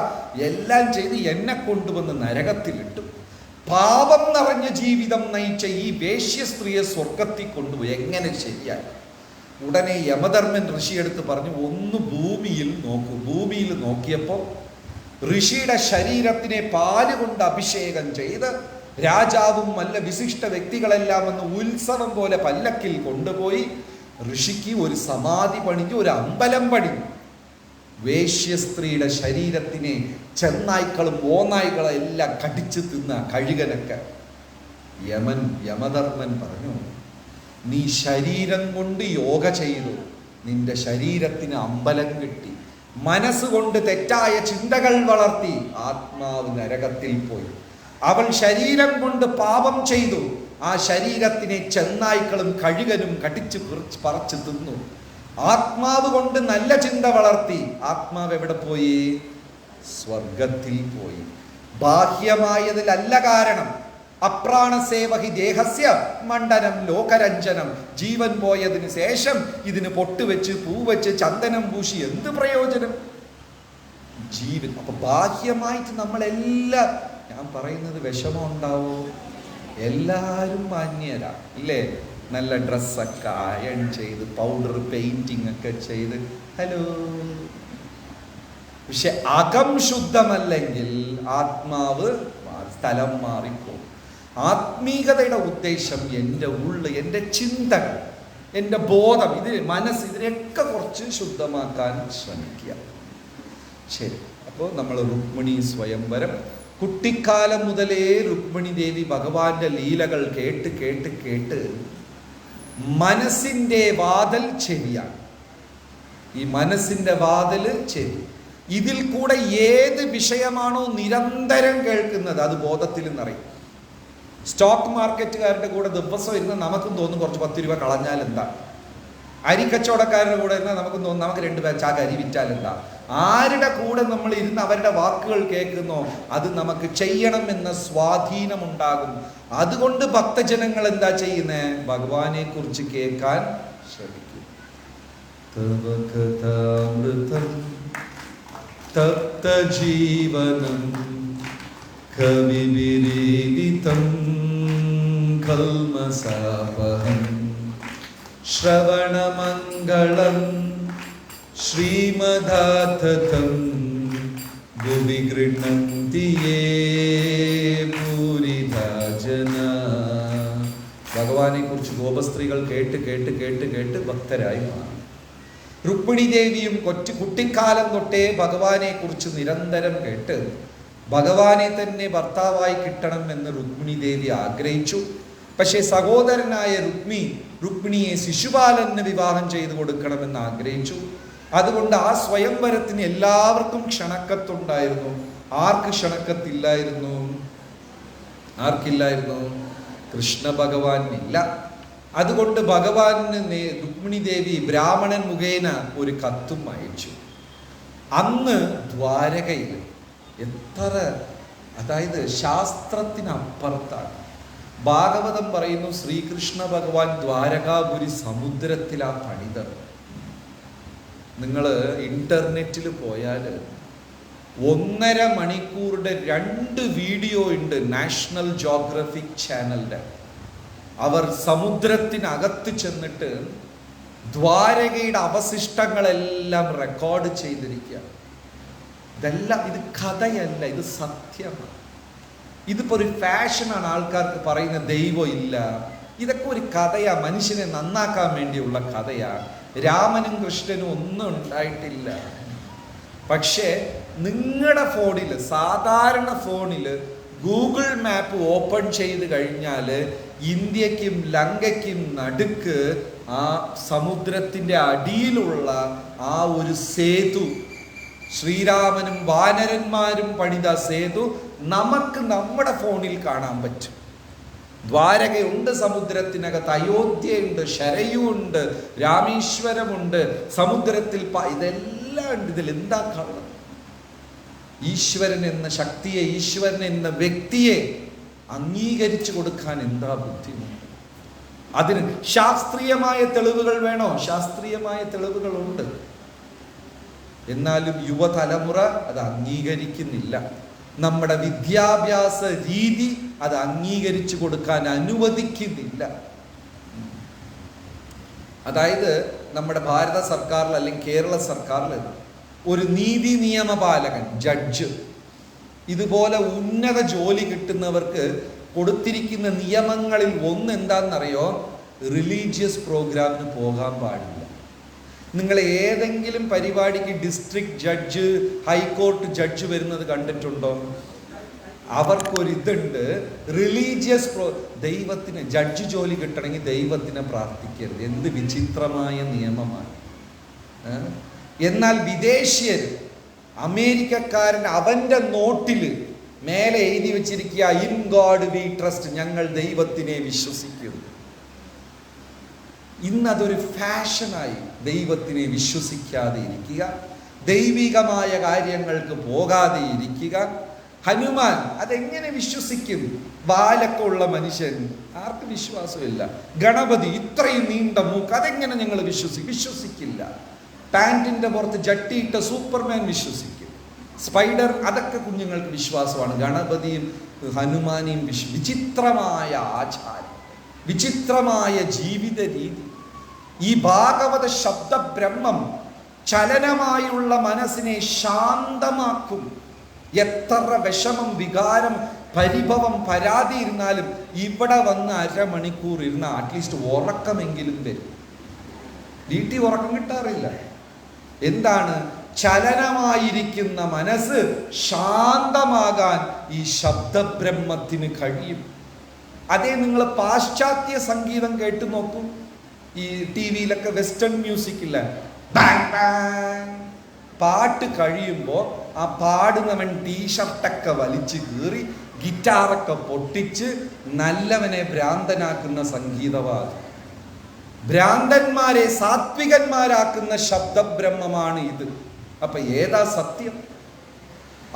എല്ലാം ചെയ്ത് എന്നെ കൊണ്ടുവന്ന് നരകത്തിലിട്ടു. പാപം നിറഞ്ഞ ജീവിതം നയിച്ച ഈ വേശ്യ സ്ത്രീയെ സ്വർഗത്തിൽ കൊണ്ടുപോയി. എങ്ങനെ ശരിയായി? ഉടനെ യമധർമ്മൻ ഋഷിയെടുത്ത് പറഞ്ഞു, ഒന്ന് ഭൂമിയിൽ നോക്കൂ. ഭൂമിയിൽ നോക്കിയപ്പോൾ ഋഷിയുടെ ശരീരത്തിനെ പാല് കൊണ്ട് അഭിഷേകം ചെയ്ത് രാജാവും നല്ല വിശിഷ്ട വ്യക്തികളെല്ലാം വന്ന് ഉത്സവം പോലെ പല്ലക്കിൽ കൊണ്ടുപോയി ഋഷിക്ക് ഒരു സമാധി പണിഞ്ഞു, ഒരു അമ്പലം പണിഞ്ഞു. വേശ്യസ്ത്രീയുടെ ശരീരത്തിനെ ചെന്നായ്ക്കളും ഓനായ്ക്കളും എല്ലാം കടിച്ചു തിന്ന കഴുകനൊക്കെ. യമധർമ്മൻ പറഞ്ഞു, നീ ശരീരം കൊണ്ട് യോഗ ചെയ്തു, നിന്റെ ശരീരത്തിന് അമ്പലം കിട്ടി. മനസ്സുകൊണ്ട് തെറ്റായ ചിന്തകൾ വളർത്തി, ആത്മാവ് നരകത്തിൽ പോയി. അവൾ ശരീരം കൊണ്ട് പാപം ചെയ്തു, ആ ശരീരത്തിനെ ചെന്നായ്ക്കളും കഴുകനും കടിച്ചു പറിച്ചു തിന്നു. ആത്മാവ് കൊണ്ട് നല്ല ചിന്ത വളർത്തി, ആത്മാവ് എവിടെ പോയി? സ്വർഗത്തിൽ പോയി. ബാഹ്യമായതിലല്ല കാരണം. അപ്രാണസേവഹി ദേഹസ്യ മണ്ഡനം ലോകരഞ്ജനം. ജീവൻ പോയതിന് ശേഷം ഇതിന് പൊട്ടുവെച്ച് പൂവെച്ച് ചന്ദനം പൂശി എന്ത് പ്രയോജനം? ജീവൻ. അപ്പൊ ബാഹ്യമായിട്ട് നമ്മളെല്ലാം, ഞാൻ പറയുന്നത് വിഷമം ഉണ്ടാവോ? എല്ലാവരും മാന്യരാ ഇല്ലേ? നല്ല ഡ്രസ്സൊക്കെ അയൺ ചെയ്ത് പൗഡർ പെയിന്റിങ് ഒക്കെ ചെയ്ത് ഹലോ. പക്ഷെ അകം ശുദ്ധമല്ലെങ്കിൽ ആത്മാവ് സ്ഥലം മാറിപ്പോകും. ആത്മീകതയുടെ ഉദ്ദേശം എൻ്റെ ഉള്ള്, എൻ്റെ ചിന്തകൾ, എൻ്റെ ബോധം, മനസ്സ്, ഇതിനെയൊക്കെ കുറച്ച് ശുദ്ധമാക്കാൻ ശ്രമിക്കുക. ശരി, അപ്പോൾ നമ്മൾ രുക്മിണി സ്വയംവരം കുട്ടിക്കാലം മുതലേ രുക്മിണി ദേവി ഭഗവാന്റെ ലീലകൾ കേട്ട് കേട്ട് കേട്ട് മനസ്സിൻ്റെ വാതിൽ ചെവിയാണ്. ഈ മനസ്സിൻ്റെ വാതിൽ ചെവി. ഇതിൽ കൂടെ ഏത് വിഷയമാണോ നിരന്തരം കേൾക്കുന്നത് അത് ബോധത്തിൽ നിന്നറിയും. സ്റ്റോക്ക് മാർക്കറ്റുകാരുടെ കൂടെ ദിവസം ഇരുന്ന് നമുക്കും തോന്നും കുറച്ച് 10 രൂപ കളഞ്ഞാൽ എന്താ. അരിക്കച്ചവടക്കാരുടെ കൂടെ ഇരുന്നാൽ നമുക്കും തോന്നും നമുക്ക് 2 ചാക്ക് അരി വിറ്റാൽ എന്താ. ആരുടെ കൂടെ നമ്മൾ ഇരുന്ന് അവരുടെ വാക്കുകൾ കേൾക്കുന്നോ അത് നമുക്ക് ചെയ്യണമെന്ന സ്വാധീനമുണ്ടാകും. അതുകൊണ്ട് ഭക്തജനങ്ങൾ എന്താ ചെയ്യുന്നത്? ഭഗവാനെ കുറിച്ച് കേൾക്കാൻ ശ്രമിക്കും. തപ്ത ജീവനം കവിവിരീഡിതം കൽമസാപഹം ശ്രവണമംഗളം ശ്രീമദാതതം ഭുവി ഗൃഹന്തി യേ ഭൂരിധാ ജനാ. ഭഗവാനെ കുറിച്ച് ഗോപസ്ത്രീകൾ കേട്ട് കേട്ട് കേട്ട് കേട്ട് ഭക്തരായി മാറി. രുക്മിണി ദേവിയും കുട്ടിക്കാലം തൊട്ടേ ഭഗവാനെ കുറിച്ച് നിരന്തരം കേട്ട് ഭഗവാനെ തന്നെ ഭർത്താവായി കിട്ടണം എന്ന് രുക്മിണി ദേവി ആഗ്രഹിച്ചു. പക്ഷേ സഹോദരനായ രുക്മിണിയെ ശിശുപാലന് വിവാഹം ചെയ്തു കൊടുക്കണമെന്ന് ആഗ്രഹിച്ചു. അതുകൊണ്ട് ആ സ്വയംവരത്തിന് എല്ലാവർക്കും ക്ഷണക്കത്തുണ്ടായിരുന്നു. ആർക്ക് ക്ഷണക്കത്തില്ലായിരുന്നു? ആർക്കില്ലായിരുന്നു? കൃഷ്ണ ഭഗവാനില്ല. അതുകൊണ്ട് ഭഗവാന് രുക്മിണി ദേവി ബ്രാഹ്മണൻ മുഖേന ഒരു കത്തും അയച്ചു. അന്ന് ദ്വാരകയിൽ അതായത് ശാസ്ത്രത്തിനപ്പുറത്താണ്. ഭാഗവതം പറയുന്നു ശ്രീകൃഷ്ണ ഭഗവാൻ ദ്വാരകാപുരി സമുദ്രത്തിലാ പണിതർ. നിങ്ങൾ ഇന്റർനെറ്റിൽ പോയാൽ 1.5 മണിക്കൂറുടെ 2 വീഡിയോ ഉണ്ട് നാഷണൽ ജോഗ്രഫിക് ചാനലിന്റെ. അവർ സമുദ്രത്തിനകത്ത് ചെന്നിട്ട് ദ്വാരകയുടെ അവശിഷ്ടങ്ങളെല്ലാം റെക്കോർഡ് ചെയ്തിരിക്കുക. ഇത് കഥയല്ല, ഇത് സത്യമാണ്. ഇതിപ്പോ ഒരു ഫാഷനാണ് ആൾക്കാർക്ക് പറയുന്ന ദൈവം ഇല്ല. ഇതൊക്കെ ഒരു കഥയാ, മനുഷ്യനെ നന്നാക്കാൻ വേണ്ടിയുള്ള കഥയാ. രാമനും കൃഷ്ണനും ഒന്നും ഉണ്ടായിട്ടില്ല. പക്ഷേ നിങ്ങളുടെ ഫോണിൽ, സാധാരണ ഫോണിൽ ഗൂഗിൾ മാപ്പ് ഓപ്പൺ ചെയ്ത് കഴിഞ്ഞാൽ ഇന്ത്യക്കും ലങ്കയ്ക്കും നടുക്ക് ആ സമുദ്രത്തിൻ്റെ അടിയിലുള്ള ആ ഒരു സേതു, ശ്രീരാമനും വാനരന്മാരും പണിത സേതു നമുക്ക് നമ്മുടെ ഫോണിൽ കാണാൻ പറ്റും. ദ്വാരകയുണ്ട് സമുദ്രത്തിനകത്ത്, അയോധ്യയുണ്ട്, ശരയുണ്ട്, രാമേശ്വരമുണ്ട്, സമുദ്രത്തിൽ ഇതെല്ലാം ഉണ്ട്. ഇതിൽ എന്താ കള്ളം? ഈശ്വരൻ എന്ന ശക്തിയെ, ഈശ്വരൻ എന്ന വ്യക്തിയെ അംഗീകരിച്ചു കൊടുക്കാൻ എന്താ ബുദ്ധിമുട്ട്? അതിന് ശാസ്ത്രീയമായ തെളിവുകൾ വേണോ? ശാസ്ത്രീയമായ തെളിവുകളുണ്ട്. എന്നാലും യുവതലമുറ അത് അംഗീകരിക്കുന്നില്ല. നമ്മുടെ വിദ്യാഭ്യാസ രീതി അത് അംഗീകരിച്ചു കൊടുക്കാൻ അനുവദിക്കുന്നില്ല. അതായത് നമ്മുടെ ഭാരത സർക്കാരിൽ അല്ലെങ്കിൽ കേരള സർക്കാരിൽ ഒരു നീതി നിയമപാലകൻ, ജഡ്ജ്, ഇതുപോലെ ഉന്നത ജോലി കിട്ടുന്നവർക്ക് കൊടുത്തിരിക്കുന്ന നിയമങ്ങളിൽ ഒന്ന് എന്താണെന്നറിയോ? റിലീജിയസ് പ്രോഗ്രാമിന് പോകാൻ പാടില്ല. നിങ്ങൾ ഏതെങ്കിലും പരിപാടിക്ക് ഡിസ്ട്രിക്ട് ജഡ്ജ്, ഹൈക്കോർട്ട് ജഡ്ജ് വരുന്നത് കണ്ടിട്ടുണ്ടോ? അവർക്കൊരിതുണ്ട്, റിലീജിയസ് ദൈവത്തിന് ജഡ്ജ് ജോലി കിട്ടണമെങ്കിൽ ദൈവത്തിനെ പ്രാർത്ഥിക്കരുത്. എന്ത് വിചിത്രമായ നിയമമാണ്. എന്നാൽ വിദേശീയർ, അമേരിക്കക്കാരൻ അവൻ്റെ നോട്ടിൽ മേലെ എഴുതി വെച്ചിരിക്കുക ഇൻ ഗോഡ് വി ട്രസ്റ്റ്, ഞങ്ങൾ ദൈവത്തിനെ വിശ്വസിക്കുന്നു. ഇന്നതൊരു ഫാഷനായി ദൈവത്തിനെ വിശ്വസിക്കാതെ ഇരിക്കുക, ദൈവികമായ കാര്യങ്ങൾക്ക് പോകാതെ ഇരിക്കുക. ഹനുമാൻ അതെങ്ങനെ വിശ്വസിക്കും? വാലൊക്കെ ഉള്ള മനുഷ്യൻ, ആർക്ക് വിശ്വാസമില്ല. ഗണപതി ഇത്രയും നീണ്ട മൂക്ക്, അതെങ്ങനെ ഞങ്ങൾ വിശ്വസിക്കില്ല. പാൻറ്റിൻ്റെ പുറത്ത് ജട്ടിയിട്ട സൂപ്പർമാൻ വിശ്വസിക്കും. സ്പൈഡർ, അതൊക്കെ കുഞ്ഞുങ്ങൾക്ക് വിശ്വാസമാണ്. ഗണപതിയും ഹനുമാനെയും വിചിത്രമായ ആചാരം, വിചിത്രമായ ജീവിത രീതി. ഈ ഭാഗവത ശബ്ദബ്രഹ്മം ചലനമായുള്ള മനസ്സിനെ ശാന്തമാക്കും. എത്ര വിഷമം, വികാരം, പരിഭവം, പരാതി ഇരുന്നാലും ഇവിടെ വന്ന് അരമണിക്കൂർ ഇരുന്ന അറ്റ്ലീസ്റ്റ് ഉറക്കമെങ്കിലും വരും. വീട്ടിൽ ഉറക്കം കിട്ടാറില്ല. എന്താണ്? ചലനമായിരിക്കുന്ന മനസ്സ് ശാന്തമാകാൻ ഈ ശബ്ദബ്രഹ്മത്തിന് കഴിയും. അതേ നിങ്ങൾ പാശ്ചാത്യ സംഗീതം കേട്ടു നോക്കൂ. ഈ ടി വിയിലൊക്കെ വെസ്റ്റേൺ മ്യൂസിക് ഇല്ല, ബാങ് ബാങ് പാട്ട് കഴിയുമ്പോൾ ആ പാടുന്നവൻ ടീഷർട്ടൊക്കെ വലിച്ചു കീറി ഗിറ്റാറൊക്കെ പൊട്ടിച്ച് നല്ലവനെ ഭ്രാന്തനാക്കുന്ന സംഗീതവാദം. ഭ്രാന്തന്മാരെ സാത്വികന്മാരാക്കുന്ന ശബ്ദബ്രഹ്മമാണ് ഇത്. അപ്പൊ ഏതാ സത്യം?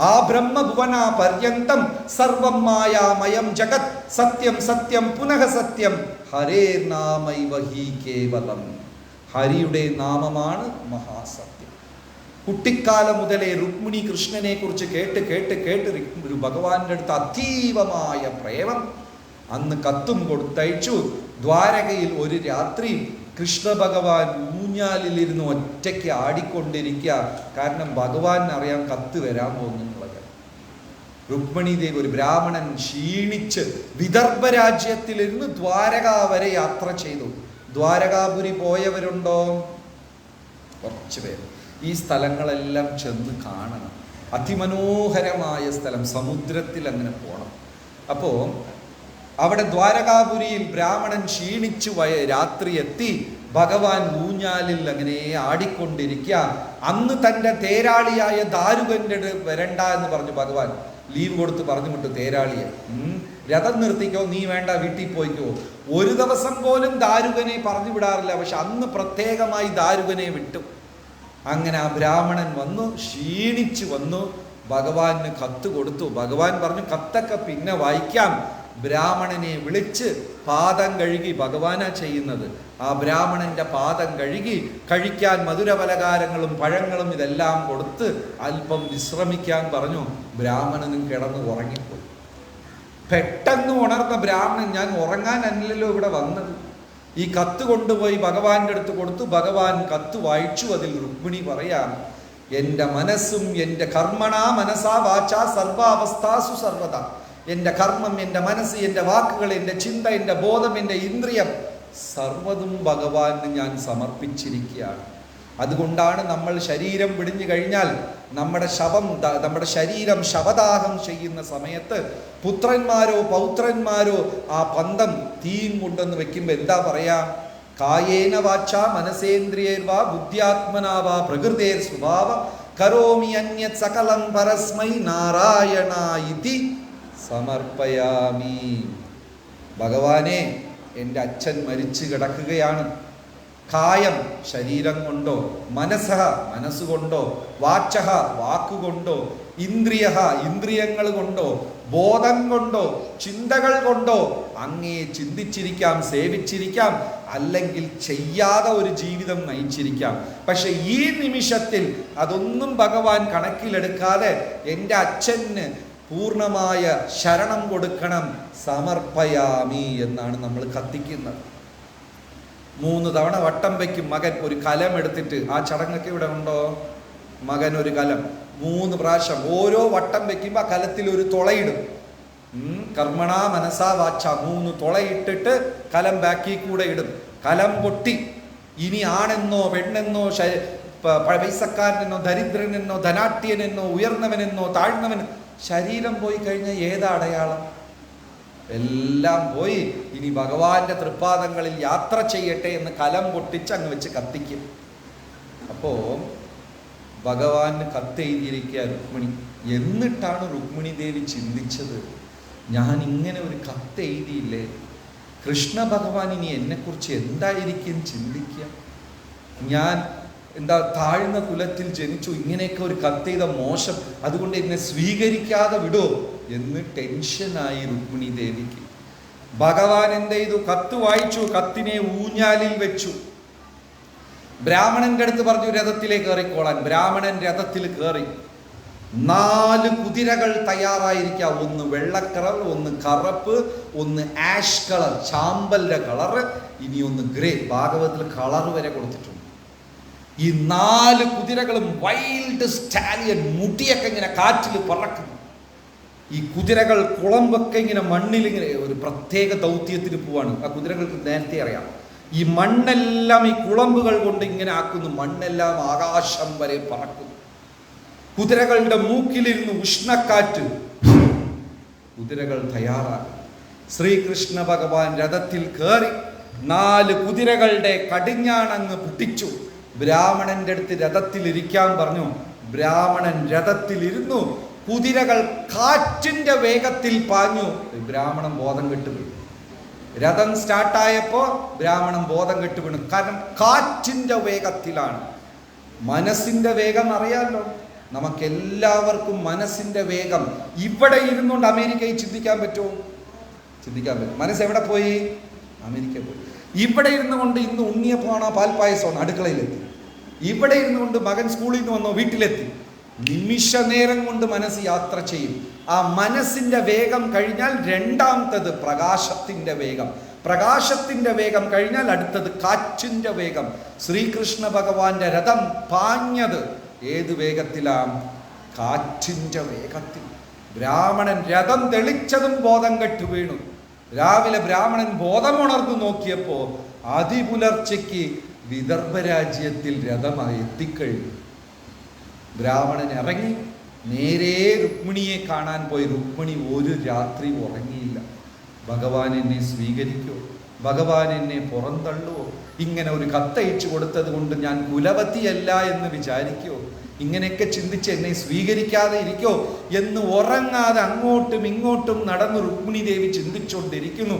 ആ ബ്രഹ്മഭുവന പര്യന്തം സർവം മായാമയം ജഗത് സത്യം സത്യം പുനഃ സത്യം ഹരേർനാമൈവ ഹി കേവലം. ഹരിയുടെ നാമമാണ് മഹാസത്യം. കുട്ടിക്കാലം മുതലേ രുക്മിണി കൃഷ്ണനെ കുറിച്ച് കേട്ട് കേട്ട് കേട്ട് ഒരു ഭഗവാന്റെ അടുത്ത് അതീവമായ പ്രേമം. അന്ന് കത്തും കൊടുത്തയച്ചു. ദ്വാരകയിൽ ഒരു രാത്രി കൃഷ്ണ ഭഗവാൻ ഊഞ്ഞാലിലിരുന്ന് ഒറ്റയ്ക്ക് ആടിക്കൊണ്ടിരിക്കുക. കാരണം ഭഗവാൻ അറിയാൻ കത്ത് വരാൻ പോകുന്നുള്ളത്. രുക്മിണി ദേവി, ഒരു ബ്രാഹ്മണൻ ക്ഷീണിച്ച് വിദർഭ രാജ്യത്തിലിരുന്ന് ദ്വാരക വരെ യാത്ര ചെയ്തു. ദ്വാരകാപുരി പോയവരുണ്ടോ? കുറച്ച് പേര്. ഈ സ്ഥലങ്ങളെല്ലാം ചെന്ന് കാണണം. അതിമനോഹരമായ സ്ഥലം, സമുദ്രത്തിൽ അങ്ങനെ പോകണം. അപ്പോൾ അവിടെ ദ്വാരകാപുരിയിൽ ബ്രാഹ്മണൻ ക്ഷീണിച്ചു രാത്രി എത്തി. ഭഗവാൻ ഊഞ്ഞാലിൽ അങ്ങനെ ആടിക്കൊണ്ടിരിക്കുക. അന്ന് തൻ്റെ തേരാളിയായ ദാരുകൻ്റെ വരണ്ട എന്ന് പറഞ്ഞു ഭഗവാൻ ലീവ് കൊടുത്ത് പറഞ്ഞു വിട്ടു തേരാളിയെ. രഥം നിർത്തിക്കോ, നീ വേണ്ട വീട്ടിൽ പോയിക്കോ. ഒരു ദിവസം പോലും ദാരുകനെ പറഞ്ഞു വിടാറില്ല. പക്ഷെ അന്ന് പ്രത്യേകമായി ദാരുകനെ വിട്ടു. അങ്ങനെ ആ ബ്രാഹ്മണൻ വന്നു, ക്ഷീണിച്ചു വന്നു, ഭഗവാന് കത്ത് കൊടുത്തു. ഭഗവാൻ പറഞ്ഞു കത്തൊക്കെ പിന്നെ വായിക്കാം. ബ്രാഹ്മണനെ വിളിച്ച് പാദം കഴുകി, ഭഗവാനാ ചെയ്യുന്നത്, ആ ബ്രാഹ്മണന്റെ പാദം കഴുകി കഴിക്കാൻ മധുരപലഹാരങ്ങളും പഴങ്ങളും ഇതെല്ലാം കൊടുത്ത് അല്പം വിശ്രമിക്കാൻ പറഞ്ഞു. ബ്രാഹ്മണനും കിടന്ന് ഉറങ്ങിപ്പോയി. പെട്ടെന്ന് ഉണർന്ന ബ്രാഹ്മണൻ, ഞാൻ ഉറങ്ങാനല്ലല്ലോ ഇവിടെ വന്നത്, ഈ കത്ത് കൊണ്ടുപോയി ഭഗവാന്റെ അടുത്ത് കൊടുത്തു. ഭഗവാൻ കത്ത് വായിച്ചു. അതിൽ രുക്മിണി പറയാം, എൻ്റെ മനസ്സും എൻ്റെ കർമ്മണ മനസാ വാചാ സർവാവസ്ഥാസു സർവത. എൻ്റെ കർമ്മം, എൻ്റെ മനസ്സ്, എൻ്റെ വാക്കുകൾ, എൻ്റെ ചിന്ത, എൻ്റെ ബോധം, എൻ്റെ ഇന്ദ്രിയം സർവ്വതും ഭഗവാന് ഞാൻ സമർപ്പിച്ചിരിക്കുകയാണ്. അതുകൊണ്ടാണ് നമ്മൾ ശരീരം വിടിഞ്ഞു കഴിഞ്ഞാൽ നമ്മുടെ ശരീരം ശവദാഹം ചെയ്യുന്ന സമയത്ത് പുത്രന്മാരോ പൗത്രന്മാരോ ആ പന്തം തീയും കൊണ്ടെന്ന് വെക്കുമ്പോൾ എന്താ പറയാ? കായേന വാച മനസേന്ദ്രിയേർവാ ബുദ്ധ്യാത്മനാവാ പ്രകൃതേർ സ്വഭാവം കരോമി അന്യത് സകലം പരസ്മൈ നാരായണ ഇതി സമർപ്പയാമി. ഭഗവാനെ, എൻ്റെ അച്ഛൻ മരിച്ചു കിടക്കുകയാണ്. കായം ശരീരം കൊണ്ടോ, മനസ്സഹ മനസ്സുകൊണ്ടോ, വാചഃ വാക്കുകൊണ്ടോ, ഇന്ദ്രിയഃ ഇന്ദ്രിയങ്ങൾ കൊണ്ടോ, ബോധം കൊണ്ടോ, ചിന്തകൾ കൊണ്ടോ അങ്ങേ ചിന്തിച്ചിരിക്കാം, സേവിച്ചിരിക്കാം, അല്ലെങ്കിൽ ചെയ്യാതെ ഒരു ജീവിതം നയിച്ചിരിക്കാം. പക്ഷെ ഈ നിമിഷത്തിൽ അതൊന്നും ഭഗവാൻ കണക്കിലെടുക്കാതെ എൻ്റെ അച്ഛന് പൂർണ്ണമായ ശരണം കൊടുക്കണം, സമർപ്പയാമി എന്നാണ് നമ്മൾ കത്തിക്കുന്നത്. 3 തവണ വട്ടം വയ്ക്കും മകൻ. ഒരു കലം എടുത്തിട്ട്, ആ ചടങ്ങൊക്കെ ഇവിടെ ഉണ്ടോ? മകൻ ഒരു കലം 3 പ്രാവശ്യം ഓരോ വട്ടം വയ്ക്കുമ്പോൾ ആ കലത്തിൽ ഒരു തുളയിടും. കർമ്മണ മനസാ വാച്ച 3 തുളയിട്ടിട്ട് കലം ബാക്കി കൂടെ ഇടും. കലം പൊട്ടി. ഇനി ആണെന്നോ പെണ്ണെന്നോ പൈസക്കാരനെന്നോ ദരിദ്രനെന്നോ ധനാട്യനെന്നോ ഉയർന്നവനെന്നോ താഴ്ന്നവൻ, ശരീരം പോയി കഴിഞ്ഞാൽ ഏതാ അടയാളം? എല്ലാം പോയി. ഇനി ഭഗവാന്റെ തൃപ്പാദങ്ങളിൽ യാത്ര ചെയ്യട്ടെ എന്ന് കലം പൊട്ടിച്ച് അങ്ങ് വെച്ച് കത്തിക്കും. അപ്പോൾ ഭഗവാന് കത്തെഴുതിയിരിക്കുക രുക്മിണി. എന്നിട്ടാണ് രുക്മിണി ദേവി ചിന്തിച്ചത്, ഞാൻ ഇങ്ങനെ ഒരു കത്തെഴുതിയില്ലേ, കൃഷ്ണ ഭഗവാൻ ഇനി എന്നെക്കുറിച്ച് എന്തായിരിക്കും ചിന്തിക്കുക? ഞാൻ എന്താ താഴ്ന്ന കുലത്തിൽ ജനിച്ചു, ഇങ്ങനെയൊക്കെ ഒരു കത്തെയ്ത മോശം, അതുകൊണ്ട് എന്നെ സ്വീകരിക്കാതെ വിടോ എന്ന് ടെൻഷനായി രുക്മിണി ദേവിക്ക്. ഭഗവാൻ എന്ത് ചെയ്തു? കത്ത് വായിച്ചു. കത്തിനെ ഊഞ്ഞാലിൽ വെച്ചു. ബ്രാഹ്മണന്റെ അടുത്ത് പറഞ്ഞു രഥത്തിലേക്ക് കയറിക്കോളാൻ. ബ്രാഹ്മണൻ രഥത്തിൽ കയറി. 4 കുതിരകൾ തയ്യാറായിരിക്കുക. ഒന്ന് വെള്ളക്കളർ, ഒന്ന് കറുപ്പ്, ഒന്ന് ആഷ് കളർ, ചാമ്പലിന്റെ കളറ്, ഇനി ഒന്ന് ഗ്രേ. ഭാഗവതത്തിൽ കളർ വരെ കൊടുത്തിട്ടുണ്ട്. ഈ 4 കുതിരകളും വൈൽഡ് സ്റ്റാലിയൻ, മുടിയൊക്കെ ഇങ്ങനെ കാറ്റിൽ പറക്കുന്നു. ഈ കുതിരകൾ കുളമ്പൊക്കെ ഇങ്ങനെ മണ്ണിൽ ഇങ്ങനെ ഒരു പ്രത്യേക ദൗത്യത്തിന് പോവാണ്. ആ കുതിരകൾക്ക് നേരത്തെ അറിയാം. ഈ മണ്ണെല്ലാം ഈ കുളമ്പുകൾ കൊണ്ട് ഇങ്ങനെ ആക്കുന്നു. മണ്ണെല്ലാം ആകാശം വരെ പറക്കുന്നു. കുതിരകളുടെ മൂക്കിലിരുന്ന് ഉഷ്ണക്കാറ്റ്. കുതിരകൾ തയ്യാറാകും. ശ്രീകൃഷ്ണ ഭഗവാൻ രഥത്തിൽ കയറി 4 കുതിരകളുടെ കടിഞ്ഞാണങ്ങ് പൊട്ടിച്ചു. ബ്രാഹ്മണന്റെ അടുത്ത് രഥത്തിൽ ഇരിക്കാൻ പറഞ്ഞു. ബ്രാഹ്മണൻ രഥത്തിലിരുന്നു. കുതിരകൾ കാറ്റിന്റെ വേഗത്തിൽ പാഞ്ഞു. ബ്രാഹ്മണൻ ബോധം കെട്ടു വീണു. രഥം സ്റ്റാർട്ടായപ്പോ ബ്രാഹ്മണൻ ബോധം കെട്ടു വീണു. കാരണം കാറ്റിന്റെ വേഗത്തിലാണ്. മനസ്സിന്റെ വേഗം അറിയാമല്ലോ, നമുക്കെല്ലാവർക്കും മനസ്സിന്റെ വേഗം. ഇവിടെ ഇരുന്നുകൊണ്ട് അമേരിക്കയിൽ ചിന്തിക്കാൻ പറ്റുമോ? ചിന്തിക്കാൻ പറ്റും. മനസ്സ് എവിടെ പോയി? അമേരിക്ക പോയി. ഇവിടെ ഇരുന്നു കൊണ്ട് ഇന്ന് ഉണ്ണിയപ്പമാണോ പാൽപ്പായസമാണോ അടുക്കളയിലെത്തി. ഇവിടെ ഇരുന്നു കൊണ്ട് മകൻ സ്കൂളിൽ നിന്ന് വന്നോ വീട്ടിലെത്തി. നിമിഷ നേരം കൊണ്ട് മനസ്സ് യാത്ര ചെയ്യും. ആ മനസ്സിന്റെ വേഗം കഴിഞ്ഞാൽ രണ്ടാമത്തത് പ്രകാശത്തിന്റെ വേഗം. പ്രകാശത്തിന്റെ വേഗം കഴിഞ്ഞാൽ അടുത്തത് കാറ്റിന്റെ വേഗം. ശ്രീകൃഷ്ണ ഭഗവാന്റെ രഥം പാഞ്ഞത് ഏത് വേഗത്തിലാണ്? കാറ്റിന്റെ വേഗത്തിൽ. ബ്രാഹ്മണൻ രഥം തെളിച്ചതും ബോധം കെട്ടു വീണു. രാവിലെ ബ്രാഹ്മണൻ ബോധമുണർന്നു നോക്കിയപ്പോ അതിപുലർച്ചയ്ക്ക് വിദർഭ രാജ്യത്തിൽ രഥമായി എത്തിക്കഴിഞ്ഞു. ബ്രാഹ്മണൻ ഇറങ്ങി നേരെ രുക്മിണിയെ കാണാൻ പോയി. രുക്മിണി ഒരു രാത്രി ഉറങ്ങിയില്ല. ഭഗവാൻ എന്നെ സ്വീകരിക്കുമോ, ഭഗവാൻ എന്നെ പുറന്തള്ളുവോ, ഇങ്ങനെ ഒരു കത്തയച്ചു കൊടുത്തത് കൊണ്ട് ഞാൻ കുലവതിയല്ല എന്ന് വിചാരിക്കുമോ, ഇങ്ങനെയൊക്കെ ചിന്തിച്ച് എന്നെ സ്വീകരിക്കാതെ ഇരിക്കോ എന്ന് ഉറങ്ങാതെ അങ്ങോട്ടും ഇങ്ങോട്ടും നടന്ന് രുക്മിണി ദേവി ചിന്തിച്ചുകൊണ്ടിരിക്കുന്നു.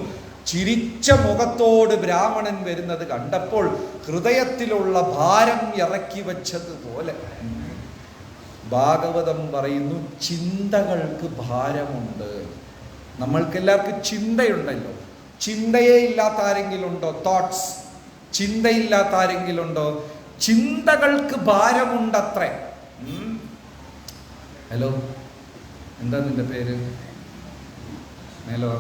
ചിരിച്ച മുഖത്തോട് ബ്രാഹ്മണൻ വരുന്നത് കണ്ടപ്പോൾ ഹൃദയത്തിലുള്ള ഭാരം ഇറക്കി വച്ചതുപോലെ. ഭാഗവതം പറയുന്നു, ചിന്തകൾക്ക് ഭാരമുണ്ട്. നമ്മൾക്കെല്ലാവർക്കും ചിന്തയുണ്ടല്ലോ. ചിന്തയെ ഇല്ലാത്ത ആരെങ്കിലും ഉണ്ടോ? തോട്ട്സ്. ചിന്തയില്ലാത്ത ആരെങ്കിലും ഉണ്ടോ? ചിന്തകൾക്ക് ഭാരമുണ്ടത്രേ. ഹലോ, എന്താ നിന്റെ പേര്? മേലോ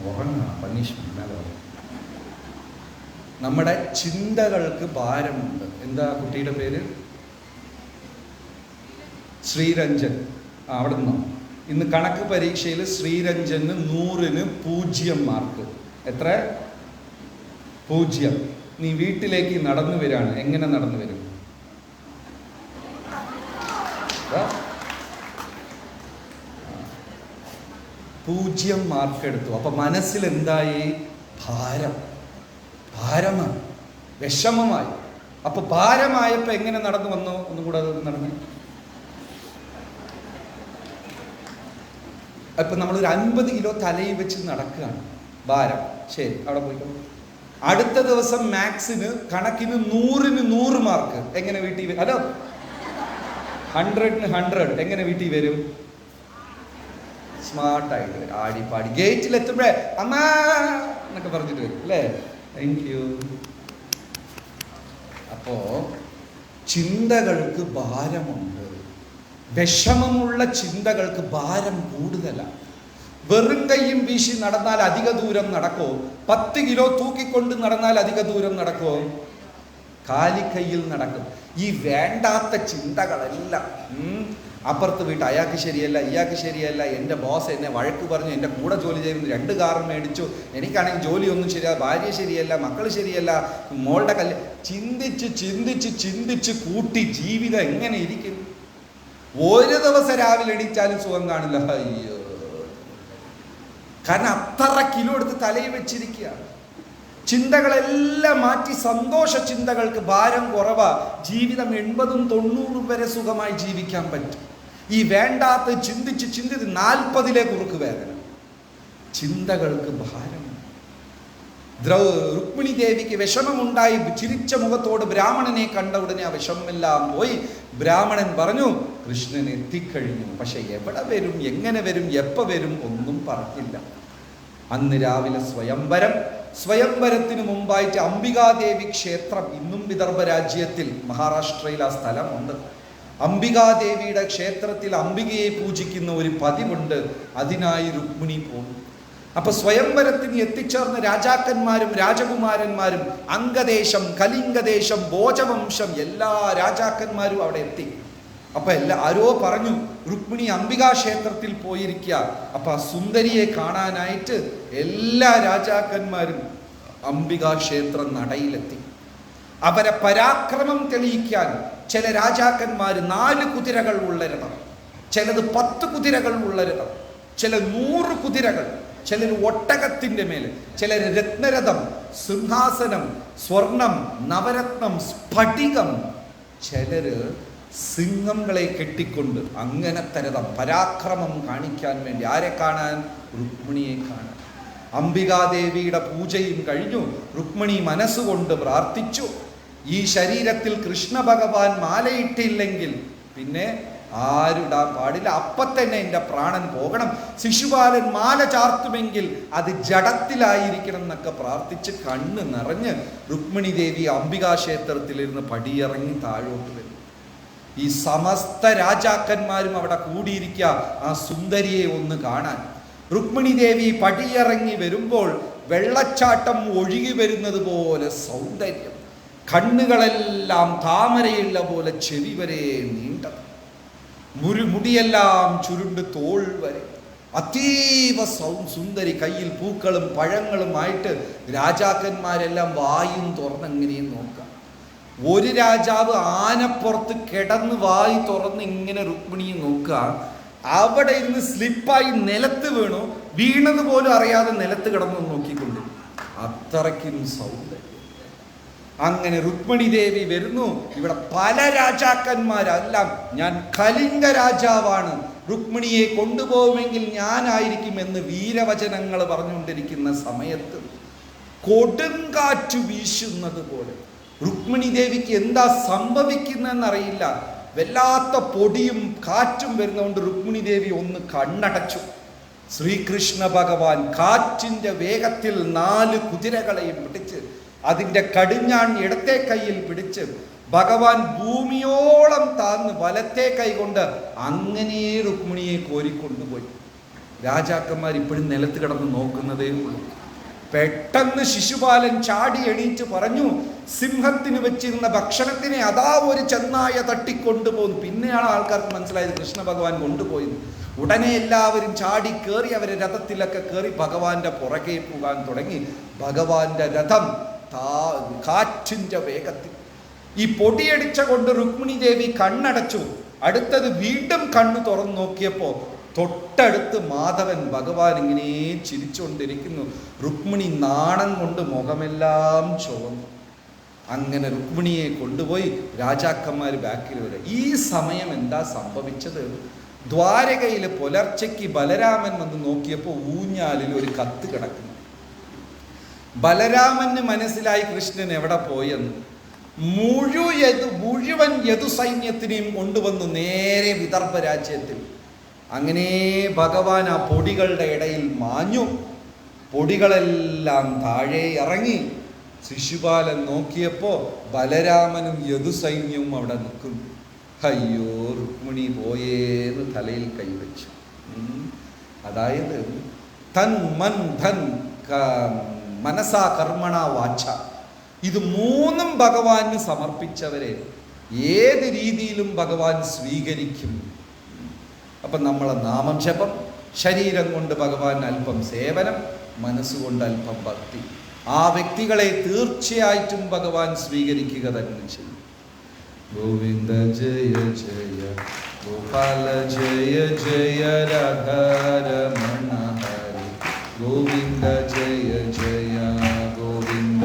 ഉറങ്ങാ പണിഷ്മെന്റ്. മേലോ നമ്മുടെ ചിന്തകൾക്ക് ഭാരമുണ്ട്. എന്താ കുട്ടിയുടെ പേര്? ശ്രീരഞ്ജൻ. അവിടെ നിന്നോ? ഇന്ന് കണക്ക് പരീക്ഷയിൽ ശ്രീരഞ്ജന് 100-ന് 0 മാർക്ക്. എത്ര? 0. നീ വീട്ടിലേക്ക് നടന്നു വരികയാണ്. എങ്ങനെ നടന്നു വരും? 0 മാർക്ക് എടുത്തു. അപ്പൊ മനസ്സിൽ എന്തായി? ഭാരമാണ്, വിഷമമായി. അപ്പൊ ഭാരമായപ്പോ എങ്ങനെ നടന്നു വന്നു? ഒന്നും കൂടെ നടന്നു. ഇപ്പം നമ്മളൊരു 50 കിലോ തലയിൽ വെച്ച് നടക്കുകയാണ്. ഭാരം. ശരി, അവിടെ പോയിക്കോ. അടുത്ത ദിവസം മാത്സിന് കണക്കിന് 100-ന് 100 മാർക്ക്. എങ്ങനെ വീട്ടിൽ വരും? ഹലോ, 100-ന് 100 എങ്ങനെ വീട്ടിൽ വരും? സ്മാർട്ടായിട്ട് വരും. ആടിപ്പാടി ഗേറ്റിൽ എത്തുമ്പോഴേ അമ്മ എന്നൊക്കെ പറഞ്ഞിട്ട് വരും അല്ലേ? Thank you. അപ്പോ ചിന്തകൾക്ക് ഭാരമുണ്ട്. വിഷമമുള്ള ചിന്തകൾക്ക് ഭാരം കൂടുതലാണ്. വെറും കൈയും വീശി നടന്നാൽ അധിക ദൂരം നടക്കോ? 10 കിലോ തൂക്കിക്കൊണ്ട് നടന്നാൽ അധിക ദൂരം നടക്കോ? കാലിക്കൈയിൽ നടക്കും. ഈ വേണ്ടാത്ത ചിന്തകളെല്ലാം അപ്പുറത്ത് വീട്ട് അയാൾക്ക് ശരിയല്ല, ഇയാൾക്ക് ശരിയല്ല, എൻ്റെ ബോസ് എന്നെ വഴക്ക് പറഞ്ഞു, എൻ്റെ കൂടെ ജോലി ചെയ്യുന്ന 2 കാർ മേടിച്ചു, എനിക്കാണെങ്കിൽ ജോലിയൊന്നും ശരിയല്ല, ഭാര്യ ശരിയല്ല, മക്കൾ ശരിയല്ല, മോളുടെ ചിന്തിച്ച് ചിന്തിച്ച് ചിന്തിച്ച് കൂട്ടി ജീവിതം എങ്ങനെ ഇരിക്കും? ഒരു ദിവസം രാവിലെ എണീറ്റാലും സുഖം കാണില്ല. അയ്യോ, കാരണം അത്ര കിലോ എടുത്ത് തലയിൽ വെച്ചിരിക്കുകയാണ്. ചിന്തകളെല്ലാം മാറ്റി സന്തോഷ ചിന്തകൾക്ക് ഭാരം കുറവാ. ജീവിതം 80-90 വരെ സുഖമായി ജീവിക്കാൻ പറ്റും. ഈ വേണ്ടാത്ത ചിന്തിച്ച് ചിന്തിച്ച് 40-ലേക്ക് കുറുക്ക് വേദന. ചിന്തകൾക്ക് ഭാരം. രുക്മിണി ദേവിക്ക് വിഷമമുണ്ടായി. ചിരിച്ച മുഖത്തോട് ബ്രാഹ്മണനെ കണ്ട ഉടനെ ആ വിഷമെല്ലാം പോയി. ബ്രാഹ്മണൻ പറഞ്ഞു, കൃഷ്ണൻ എത്തിക്കഴിഞ്ഞു. പക്ഷെ എവിടെ വരും, എങ്ങനെ വരും, എപ്പോൾ വരും ഒന്നും പറഞ്ഞില്ല. അന്ന് രാവിലെ സ്വയംവരത്തിന് മുമ്പായിട്ട് അംബികാദേവി ക്ഷേത്രം, ഇന്നും വിദർഭ രാജ്യത്തിൽ മഹാരാഷ്ട്രയിൽ ആ സ്ഥലമുണ്ട്. അംബികാദേവിയുടെ ക്ഷേത്രത്തിൽ അംബികയെ പൂജിക്കുന്ന ഒരു പതിവുണ്ട്. അതിനായി രുക്മിണി പോകും. അപ്പൊ സ്വയംവരത്തിന് എത്തിച്ചേർന്ന രാജാക്കന്മാരും രാജകുമാരന്മാരും അംഗദേശം, കലിംഗദേശം, ഭോജവംശം എല്ലാ രാജാക്കന്മാരും അവിടെ എത്തി. അപ്പൊ ആരോ പറഞ്ഞു രുക്മിണി അംബികാ ക്ഷേത്രത്തിൽ പോയിരിക്കുക. അപ്പൊ ആ സുന്ദരിയെ കാണാനായിട്ട് എല്ലാ രാജാക്കന്മാരും അംബികാ ക്ഷേത്ര നടയിലെത്തി. അവരെ പരാക്രമം തെളിയിക്കാൻ ചില രാജാക്കന്മാർ 4 കുതിരകൾ ഉള്ള രഥം, ചിലത് 10 കുതിരകൾ ഉള്ള രഥം, ചില 100 കുതിരകൾ, ചിലർ ഒട്ടകത്തിന്റെ മേലെ, ചിലർ രത്നരഥം, സിംഹാസനം, സ്വർണം, നവരത്നം, സ്ഫടികം, ചിലര് സിംഹങ്ങളെ കെട്ടിക്കൊണ്ട് അങ്ങനത്തെ രഥം പരാക്രമം കാണിക്കാൻ വേണ്ടി. ആരെ കാണാൻ? രുക്മിണിയെ കാണാൻ. അംബികാദേവിയുടെ പൂജയും കഴിഞ്ഞു. രുക്മിണി മനസ്സുകൊണ്ട് പ്രാർത്ഥിച്ചു, ഈ ശരീരത്തിൽ കൃഷ്ണ ഭഗവാൻ മാലയിട്ടില്ലെങ്കിൽ പിന്നെ ആരിടാൻ പാടില്ല, അപ്പം തന്നെ എൻ്റെ പ്രാണൻ പോകണം. ശിശുപാലൻ മാല ചാർത്തുമെങ്കിൽ അത് ജഡത്തിലായിരിക്കണം എന്നൊക്കെ പ്രാർത്ഥിച്ച് കണ്ണ് നിറഞ്ഞ് രുക്മിണി ദേവി അംബികാ ക്ഷേത്രത്തിലിരുന്ന് പടിയിറങ്ങി താഴോട്ട് വരും. ഈ സമസ്ത രാജാക്കന്മാരും അവിടെ കൂടിയിരിക്കുക ആ സുന്ദരിയെ ഒന്ന് കാണാൻ. രുക്മിണി ദേവി പടിയിറങ്ങി വരുമ്പോൾ വെള്ളച്ചാട്ടം ഒഴുകി വരുന്നത് പോലെ സൗന്ദര്യം, കണ്ണുകളെല്ലാം താമരയുള്ള പോലെ ചെവി വരെ നീണ്ടത്, മുടിയെല്ലാം ചുരുണ്ട് തോൾ വരെ, അതീവ സുന്ദരി, കയ്യിൽ പൂക്കളും പഴങ്ങളുമായിട്ട് രാജാക്കന്മാരെല്ലാം വായും തുറന്നെങ്ങനെയും നോക്കാം. ഒരു രാജാവ് ആനപ്പുറത്ത് കിടന്ന് വായി തുറന്ന് ഇങ്ങനെ രുക്മിണിയെ നോക്കുക. അവിടെ ഇരുന്ന് സ്ലിപ്പായി നിലത്ത് വീണു, വീണതുപോലും അറിയാതെ നിലത്ത് കിടന്നു നോക്കിക്കൊണ്ട്. അത്രയ്ക്കും സൗന്ദര്യം. അങ്ങനെ രുക്മിണി ദേവി വരുന്നു. ഇവിടെ പല രാജാക്കന്മാരെല്ലാം ഞാൻ കലിംഗ രാജാവാണ്, രുക്മിണിയെ കൊണ്ടുപോകുമെങ്കിൽ ഞാനായിരിക്കും എന്ന് വീരവചനങ്ങൾ പറഞ്ഞുകൊണ്ടിരിക്കുന്ന സമയത്ത് കൊടുങ്കാറ്റ് വീശുന്നത് പോലെ രുക്മിണി ദേവിക്ക് എന്താ സംഭവിക്കുന്നതെന്നറിയില്ല. വല്ലാത്ത പൊടിയും കാറ്റും വരുന്നതുകൊണ്ട് രുക്മിണി ദേവി ഒന്ന് കണ്ണടച്ചു. ശ്രീകൃഷ്ണ ഭഗവാൻ കാറ്റിൻ്റെ വേഗത്തിൽ 4 കുതിരകളെയും പിടിച്ച് അതിൻ്റെ കടിഞ്ഞാൺ ഇടത്തെ കൈയിൽ പിടിച്ച് ഭഗവാൻ ഭൂമിയോളം താന്ന് വലത്തെ കൈ കൊണ്ട് അങ്ങനെ രുക്മിണിയെ കോരിക്കൊണ്ടുപോയി. രാജാക്കന്മാർ ഇപ്പോഴും നിലത്ത് കിടന്ന് നോക്കുന്നതേ ഉള്ളൂ. പെട്ടെന്ന് ശിശുപാലൻ ചാടി എണീറ്റ് പറഞ്ഞു, സിംഹത്തിന് വെച്ചിരുന്ന ഭക്ഷണത്തിനെ അതാ ഒരു ചെന്നായ തട്ടിക്കൊണ്ടുപോകുന്നു. പിന്നെയാണ് ആൾക്കാർക്ക് മനസ്സിലായത് കൃഷ്ണ ഭഗവാൻ കൊണ്ടുപോയത്. ഉടനെ എല്ലാവരും ചാടി കയറി അവരെ രഥത്തിലൊക്കെ കയറി ഭഗവാന്റെ പുറകെ പോകാൻ തുടങ്ങി. ഭഗവാന്റെ രഥം കാറ്റിൻ്റെ വേഗത്തിൽ. ഈ പൊടിയടിച്ച കൊണ്ട് രുക്മിണി ദേവി കണ്ണടച്ചു. അടുത്തത് വീണ്ടും കണ്ണു തുറന്നു നോക്കിയപ്പോൾ തൊട്ടടുത്ത് മാധവൻ ഭഗവാൻ ഇങ്ങനെ ചിരിച്ചുകൊണ്ടിരിക്കുന്നു. രുക്മിണി നാണം കൊണ്ട് മുഖമെല്ലാം ചുവന്നു. അങ്ങനെ രുക്മിണിയെ കൊണ്ടുപോയി രാജാക്കന്മാർ ബാക്കിൽ വരെ. ഈ സമയം എന്താ സംഭവിച്ചത്? ദ്വാരകയിൽ പുലർച്ചയ്ക്ക് ബലരാമൻ വന്ന് നോക്കിയപ്പോൾ ഊഞ്ഞാലിൽ ഒരു കത്ത് കിടക്കുന്നു. ബലരാമന് മനസ്സിലായി കൃഷ്ണൻ എവിടെ പോയെന്ന്. മുഴുവൻ യദുസൈന്യത്തിനെയും കൊണ്ടുവന്നു നേരെ വിദർഭ രാജ്യത്തിൽ. അങ്ങനെ ഭഗവാൻ ആ പൊടികളുടെ ഇടയിൽ മാഞ്ഞു. പൊടികളെല്ലാം താഴെ ഇറങ്ങി. ശിശുപാലൻ നോക്കിയപ്പോൾ ബലരാമനും യദുസൈന്യവും അവിടെ നിൽക്കുന്നു. അയ്യോ, രുക്മിണി പോയേന്ന് തലയിൽ കൈവച്ചു. അതായത് തൻ മൻ ധൻ മനസാ കർമ്മണ വാച, ഇത് 3 ഭഗവാന് സമർപ്പിച്ചവരെ ഏത് രീതിയിലും ഭഗവാൻ സ്വീകരിക്കും. അപ്പം നമ്മളെ നാമം ജപം, ശരീരം കൊണ്ട് ഭഗവാൻ അല്പം സേവനം, മനസ്സുകൊണ്ട് അല്പം ഭക്തി, ആ വ്യക്തികളെ തീർച്ചയായിട്ടും ഭഗവാൻ സ്വീകരിക്കുക തന്നെ ചെയ്യും. ഗോവിന്ദ ജയ ജയ ഗോപാല ജയ ജയ രാധാരമണ ഹരി. ഗോവിന്ദ ജയ ജയ ഗോവിന്ദ.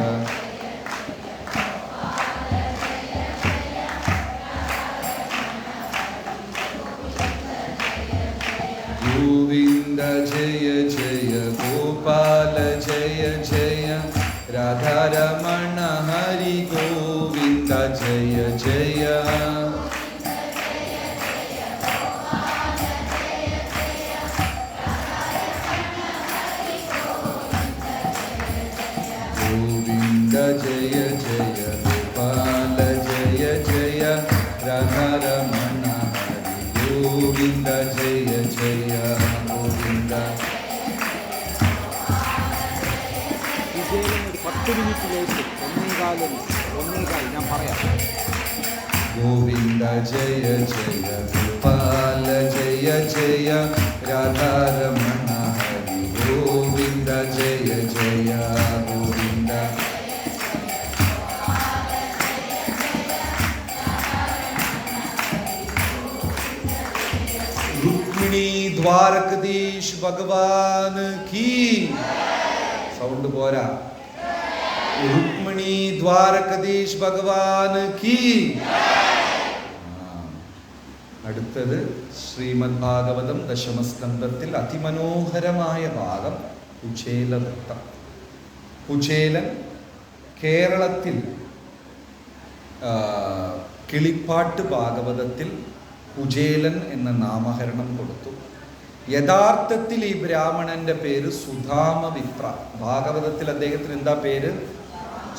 ഗോവിന്ദ ജയ ജയ ഗോപാല ജയ ജയ രാധാരമണ ഹരി. ഗോവിന്ദ ജയ ജയ. ഗോവിന്ദ ജയ ജയ ഗോപാല ജയ ജയ രാധാരമണ 10 മിനിറ്റിലേക്ക് 1:15 ഞാൻ പറയാം. ഗോവിന്ദ ജയ ജയ ഗോപാല ജയ ജയ രാധാരമണ ഹരി ഗോവിന്ദ ജയ ജയ ഗോവിന്ദ. രുക്മിണി ദ്വാരകധീശ് ഭഗവാൻ കീ. സൗണ്ട് പോരാ. രുക്മിണി ദ്വാരകധീശ് ഭഗവാൻ കീ. അടുത്തത് ശ്രീമദ് ഭാഗവതം ദശമസ്കന്ധത്തിൽ അതിമനോഹരമായ ഭാഗം കുചേല വൃത്തം. കുചേലൻ കേരളത്തിൽ കിളിപ്പാട്ട് ഭാഗവതത്തിൽ കുചേലൻ എന്ന നാമകരണം കൊടുത്തു. യഥാർത്ഥത്തിൽ ഈ ബ്രാഹ്മണന്റെ പേര് സുധാമവിപ്ര. ഭാഗവതത്തിൽ അദ്ദേഹത്തിന് എന്താ പേര്?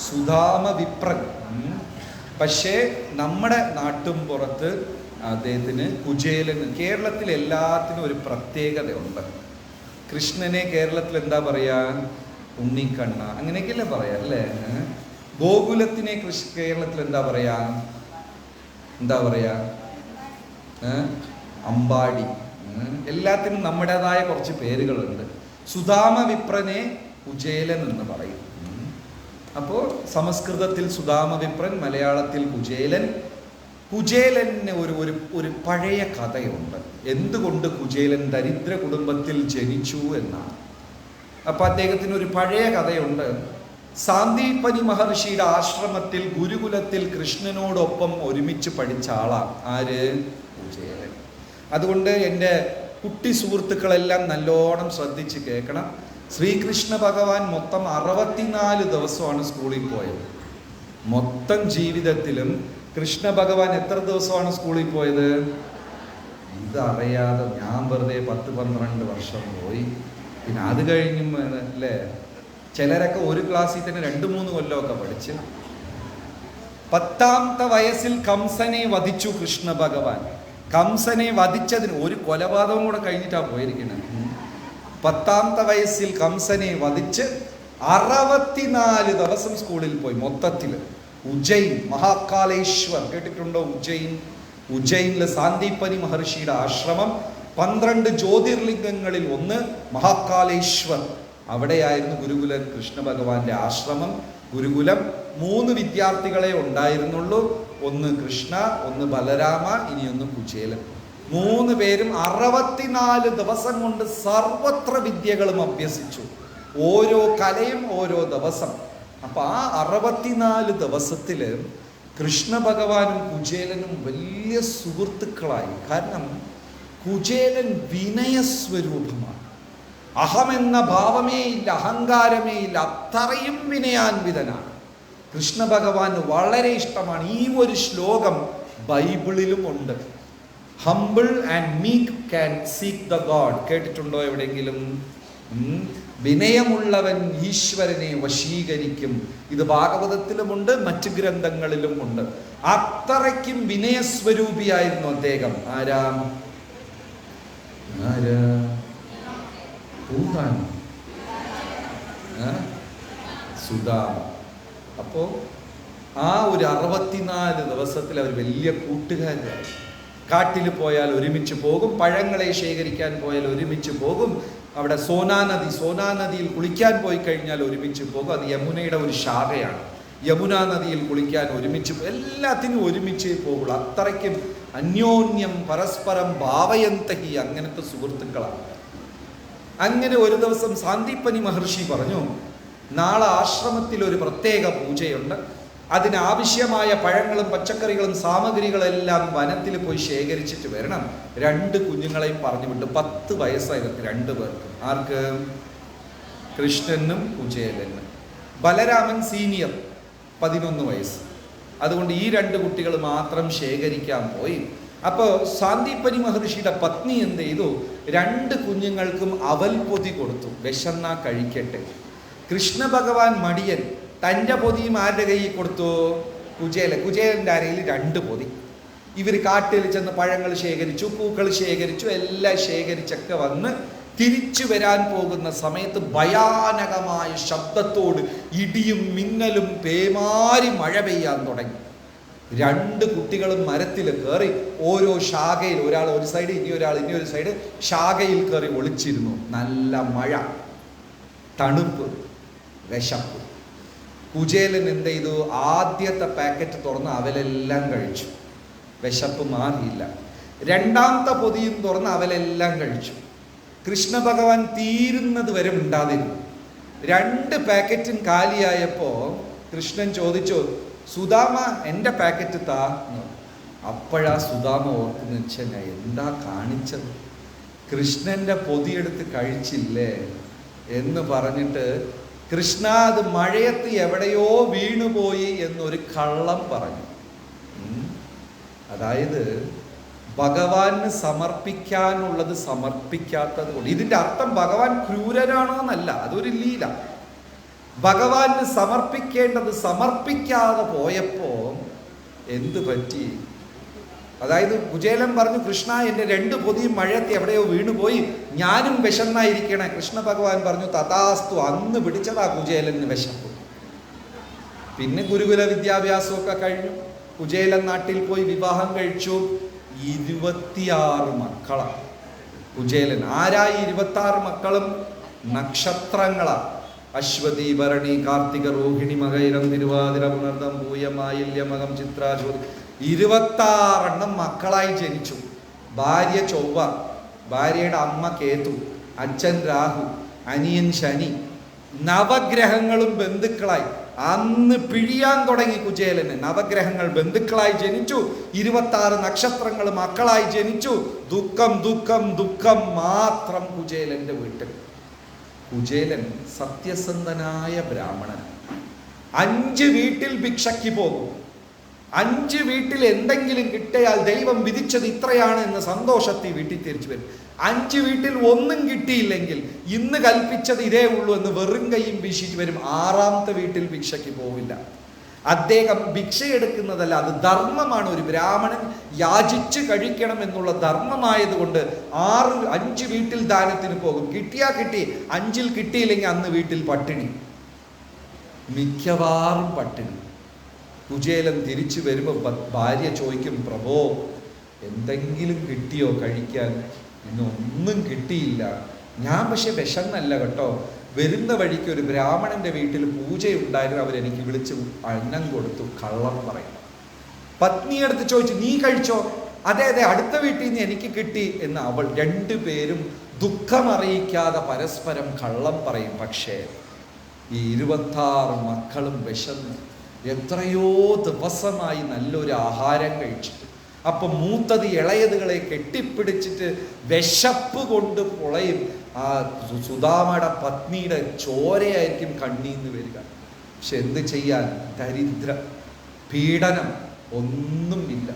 സുധാമവിപ്രൻ. പക്ഷേ നമ്മുടെ നാട്ടും പുറത്ത് അദ്ദേഹത്തിന് കുചേലൻ. കേരളത്തിൽ എല്ലാത്തിനും ഒരു പ്രത്യേകതയുണ്ട്. കൃഷ്ണനെ കേരളത്തിൽ എന്താ പറയാ? ഉണ്ണിക്കണ്ണ, അങ്ങനെയൊക്കെയല്ലേ പറയാ അല്ലേ? ഗോകുലത്തിനെ കേരളത്തിൽ എന്താ പറയാ? അമ്പാടി. എല്ലാത്തിനും നമ്മുടേതായ കുറച്ച് പേരുകളുണ്ട്. സുധാമവിപ്രനെ കുചേലൻ എന്ന് പറയും. അപ്പോൾ സംസ്കൃതത്തിൽ സുധാമവിപ്രൻ, മലയാളത്തിൽ കുചേലൻ. കുചേലന് ഒരു പഴയ കഥയുണ്ട്. എന്തുകൊണ്ട് കുചേലൻ ദരിദ്ര കുടുംബത്തിൽ ജനിച്ചു എന്നാണ്. അപ്പം അദ്ദേഹത്തിന് ഒരു പഴയ കഥയുണ്ട്. സാന്ദീപനി മഹർഷിയുടെ ആശ്രമത്തിൽ ഗുരുകുലത്തിൽ കൃഷ്ണനോടൊപ്പം ഒരുമിച്ച് പഠിച്ച ആളാണ്. ആര്? കുചേലൻ. അതുകൊണ്ട് എൻ്റെ കുട്ടി സുഹൃത്തുക്കളെല്ലാം നല്ലോണം ശ്രദ്ധിച്ച് കേൾക്കണം. ശ്രീകൃഷ്ണ ഭഗവാൻ മൊത്തം 64 ദിവസമാണ് സ്കൂളിൽ പോയത്. മൊത്തം ജീവിതത്തിലും കൃഷ്ണ ഭഗവാൻ എത്ര ദിവസമാണ് സ്കൂളിൽ പോയത്? ഇതറിയാതെ ഞാൻ വെറുതെ 10-12 വർഷം പോയി. പിന്നെ അത് കഴിഞ്ഞും അല്ലേ, ചിലരൊക്കെ ഒരു ക്ലാസ്സിൽ തന്നെ 2-3 കൊല്ലമൊക്കെ പഠിച്ച്. 10ാമത്തെ വയസ്സിൽ കംസനെ വധിച്ചു കൃഷ്ണ ഭഗവാൻ. കംസനെ വധിച്ചതിന് ഒരു കൊലപാതകം കൂടെ കഴിഞ്ഞിട്ടാണ് പോയിരിക്കുന്നത്. 10ാമത്തെ വയസ്സിൽ കംസനെ വധിച്ച് 64 ദിവസം സ്കൂളിൽ പോയി മൊത്തത്തിൽ. ഉജ്ജയിൻ മഹാകാലേശ്വർ കേട്ടിട്ടുണ്ടോ? ഉജ്ജയിനിലെ സാന്ദീപനി മഹർഷിയുടെ ആശ്രമം. 12 ജ്യോതിർലിംഗങ്ങളിൽ ഒന്ന് മഹാകാലേശ്വർ. അവിടെയായിരുന്നു ഗുരുകുലൻ കൃഷ്ണ ഭഗവാന്റെ ആശ്രമം. ഗുരുകുലം 3 വിദ്യാർത്ഥികളെ ഉണ്ടായിരുന്നുള്ളൂ. ഒന്ന് കൃഷ്ണ, ഒന്ന് ബലരാമ, ഇനിയൊന്ന് കുചേലൻ. 3 പേരും 64 ദിവസം കൊണ്ട് സർവത്ര വിദ്യകളും അഭ്യസിച്ചു. ഓരോ കലയും ഓരോ ദിവസം. അപ്പം ആ 64 ദിവസത്തിൽ കൃഷ്ണ ഭഗവാനും കുചേലനും വലിയ സുഹൃത്തുക്കളായി. കാരണം കുചേലൻ വിനയസ്വരൂപമാണ്. അഹമെന്ന ഭാവമേ ഇല്ല, അഹങ്കാരമേ ഇല്ല. അത്രയും വിനയാൻവിതനാണ്. കൃഷ്ണ ഭഗവാന് വളരെ ഇഷ്ടമാണ്. ഈ ഒരു ശ്ലോകം ബൈബിളിലും ഉണ്ട്. Humble and meek can seek the God. കേട്ടിട്ടുണ്ടോ എവിടെയെങ്കിലും? വിനയമുള്ളവൻ ഈശ്വരനെ വശീകരിക്കും. ഇത് ഭാഗവതത്തിലുമുണ്ട്, മറ്റ് ഗ്രന്ഥങ്ങളിലും ഉണ്ട്. അത്രയ്ക്കും വിനയസ്വരൂപിയായിരുന്നു അദ്ദേഹം. ആരാ? സുധാമ. അപ്പോ ആ ഒരു 64 ദിവസത്തിൽ അവർ വലിയ കൂട്ടുകാരായി. കാട്ടിൽ പോയാൽ ഒരുമിച്ച് പോകും, പഴങ്ങളെ ശേഖരിക്കാൻ പോയാൽ ഒരുമിച്ച് പോകും. അവിടെ സോനാനദിയിൽ കുളിക്കാൻ പോയി കഴിഞ്ഞാൽ ഒരുമിച്ച് പോകും. അത് യമുനയുടെ ഒരു ശാഖയാണ്. യമുനാ നദിയിൽ കുളിക്കാൻ ഒരുമിച്ച്, എല്ലാത്തിനും ഒരുമിച്ച് പോകുള്ളൂ. അത്രയ്ക്കും അന്യോന്യം പരസ്പരം ഭാവയന്തഹി, അങ്ങനത്തെ സുഹൃത്തുക്കളാണ്. അങ്ങനെ ഒരു ദിവസം സാന്ദീപനി മഹർഷി പറഞ്ഞു, നാളെ ആശ്രമത്തിൽ ഒരു പ്രത്യേക പൂജയുണ്ട്. അതിനാവശ്യമായ പഴങ്ങളും പച്ചക്കറികളും സാമഗ്രികളെല്ലാം വനത്തിൽ പോയി ശേഖരിച്ചിട്ട് വരണം. 2 കുഞ്ഞുങ്ങളെയും പറഞ്ഞു വിട്ടു. 10 വയസ്സായിരുന്നു 2 പേർക്ക്. ആർക്ക്? കൃഷ്ണനും കുചേലനും. ബലരാമൻ സീനിയർ, 11 വയസ്സ്. അതുകൊണ്ട് ഈ 2 കുട്ടികൾ മാത്രം ശേഖരിക്കാൻ പോയി. അപ്പോൾ സാന്ദീപനി മഹർഷിയുടെ പത്നി എന്ത് ചെയ്തു? 2 കുഞ്ഞുങ്ങൾക്കും അവൽ പൊതി കൊടുത്തു. വിശന്നാ കഴിക്കട്ടെ. കൃഷ്ണ ഭഗവാൻ മടിയൻ. തൻ്റെ പൊതിയും ആരുടെ കയ്യിൽ കൊടുത്തു? കുചേലൻ്റെ അരയിൽ 2 പൊതി. ഇവർ കാട്ടിൽ ചെന്ന് പഴങ്ങൾ ശേഖരിച്ചു, പൂക്കൾ ശേഖരിച്ചു, എല്ലാം ശേഖരിച്ചൊക്കെ വന്ന് തിരിച്ചു വരാൻ പോകുന്ന സമയത്ത് ഭയാനകമായ ശബ്ദത്തോട് ഇടിയും മിന്നലും പേമാരി മഴ പെയ്യാൻ തുടങ്ങി. 2 കുട്ടികളും മരത്തിൽ കയറി ഓരോ ശാഖയിൽ, ഒരാൾ ഒരു സൈഡ്, ഇനി ഒരു സൈഡ്, ശാഖയിൽ കയറി ഒളിച്ചിരുന്നു. നല്ല മഴ, തണുപ്പ്, വിശപ്പ്. കുചേലൻ എന്ത് ചെയ്തു? ആദ്യത്തെ പാക്കറ്റ് തുറന്ന് അവലെല്ലാം കഴിച്ചു. വിശപ്പ് മാറിയില്ല. 2ാമത്തെ പൊതിയും തുറന്ന് അവലെല്ലാം കഴിച്ചു. കൃഷ്ണ ഭഗവാൻ തീരുന്നത് വരെ മിണ്ടാതിരുന്നു. 2 പാക്കറ്റും കാലിയായപ്പോൾ കൃഷ്ണൻ ചോദിച്ചു, സുദാമ എൻ്റെ പാക്കറ്റ് താ. അപ്പോഴാ സുദാമ ഓർക്കുന്നു, വെച്ചാൽ ഞാൻ എന്താ കാണിച്ചത്, കൃഷ്ണൻ്റെ പൊതിയെടുത്ത് കഴിച്ചില്ലേ എന്ന് പറഞ്ഞിട്ട് കൃഷ്ണ അത് മഴയത്ത് എവിടെയോ വീണുപോയി എന്നൊരു കള്ളം പറഞ്ഞു. അതായത് ഭഗവാന് സമർപ്പിക്കാനുള്ളത് സമർപ്പിക്കാത്തത് കൊണ്ട്. ഇതിൻ്റെ അർത്ഥം ഭഗവാൻ ക്രൂരനാണോ എന്നല്ല, അതൊരു ലീല. ഭഗവാന് സമർപ്പിക്കേണ്ടത് സമർപ്പിക്കാതെ പോയപ്പോ എന്ത് പറ്റി? അതായത് കുചേലൻ പറഞ്ഞു, കൃഷ്ണ എൻ്റെ 2 പൊതിയും മഴയത്ത് എവിടെയോ വീണുപോയി, ഞാനും വിശന്നായിരിക്കണേ. കൃഷ്ണ ഭഗവാൻ പറഞ്ഞു, തഥാസ്തു. അന്ന് പിടിച്ചതാ കുചേലന് വിശപ്പ്. പിന്നെ ഗുരുകുല വിദ്യാഭ്യാസമൊക്കെ കഴിഞ്ഞു. കുചേലൻ നാട്ടിൽ പോയി വിവാഹം കഴിച്ചു. 26 മക്കളാണ് കുചേലൻ. ആരാ ഈ 26 മക്കളും? നക്ഷത്രങ്ങളാ. അശ്വതി, ഭരണി, കാർത്തിക, രോഹിണി, മകൈരം, തിരുവാതിര, പുണർദം, പൂയം, ആയില്യമകം, ചിത്ര, ചോതി, 26 മക്കളായി ജനിച്ചു. ഭാര്യ ചൊവ്വ, ഭാര്യയുടെ അമ്മ കേതു, അച്ഛൻ രാഹു, അനിയൻ ശനി. നവഗ്രഹങ്ങളും ബന്ധുക്കളായി. അന്ന് പിഴിയാൻ തുടങ്ങി കുചേലന്. നവഗ്രഹങ്ങൾ ബന്ധുക്കളായി ജനിച്ചു. 26 നക്ഷത്രങ്ങൾ മക്കളായി ജനിച്ചു. ദുഃഖം ദുഃഖം ദുഃഖം മാത്രം കുചേലന്റെ വീട്ടിൽ. കുചേലൻ സത്യസന്ധനായ ബ്രാഹ്മണൻ. 5 വീട്ടിൽ ഭിക്ഷയ്ക്ക് പോകും. 5 വീട്ടിൽ എന്തെങ്കിലും കിട്ടിയാൽ ദൈവം വിധിച്ചത് ഇത്രയാണ് എന്ന് സന്തോഷത്തിൽ വീട്ടിൽ തിരിച്ചു വരും. 5 വീട്ടിൽ ഒന്നും കിട്ടിയില്ലെങ്കിൽ ഇന്ന് കൽപ്പിച്ചത് ഇതേ ഉള്ളൂ എന്ന് വെറും കൈയും വീശിച്ച് വരും. 6ാമത്തെ വീട്ടിൽ ഭിക്ഷയ്ക്ക് പോവില്ല. അദ്ദേഹം ഭിക്ഷയെടുക്കുന്നതല്ല, അത് ധർമ്മമാണ്. ഒരു ബ്രാഹ്മണൻ യാചിച്ച് കഴിക്കണം എന്നുള്ള ധർമ്മമായതുകൊണ്ട് 5 വീട്ടിൽ ദാനത്തിന് പോകും. കിട്ടിയാ കിട്ടി, 5ൽ കിട്ടിയില്ലെങ്കിൽ അന്ന് വീട്ടിൽ പട്ടിണി, മിക്കവാറും പട്ടിണി. കുചേലൻ തിരിച്ചു വരുമ്പോൾ ഭാര്യ ചോദിക്കും, പ്രഭോ എന്തെങ്കിലും കിട്ടിയോ കഴിക്കാൻ? ഇന്നൊന്നും കിട്ടിയില്ല. ഞാൻ പക്ഷെ വിശന്നല്ല കേട്ടോ, വരുന്ന വഴിക്ക് ഒരു ബ്രാഹ്മണന്റെ വീട്ടിൽ പൂജയുണ്ടായിരുന്നു, അവരെനിക്ക് വിളിച്ച് അന്നം കൊടുത്തു. കള്ളം പറയണം. പത്നിയെടുത്ത് ചോദിച്ചു, നീ കഴിച്ചോ? അതെ അതെ, അടുത്ത വീട്ടിൽ നിന്ന് എനിക്ക് കിട്ടി എന്ന് അവൾ. 2 പേരും ദുഃഖമറിയിക്കാതെ പരസ്പരം കള്ളം പറയും. പക്ഷേ ഈ 26 മക്കളും വിശന്ന് എത്രയോ ദിവസമായി നല്ലൊരു ആഹാരം കഴിച്ചിട്ട്, അപ്പൊ മൂത്തത് ഇളയതുകളെ കെട്ടിപ്പിടിച്ചിട്ട് വിശപ്പ് കൊണ്ട് പൊളയും. ആ സുദാമയുടെ പത്നിയുടെ ചോരയായിരിക്കും കണ്ണീന്ന് വരിക. പക്ഷെ എന്ത് ചെയ്യാൻ? ദരിദ്ര, പീഡനം ഒന്നുമില്ല.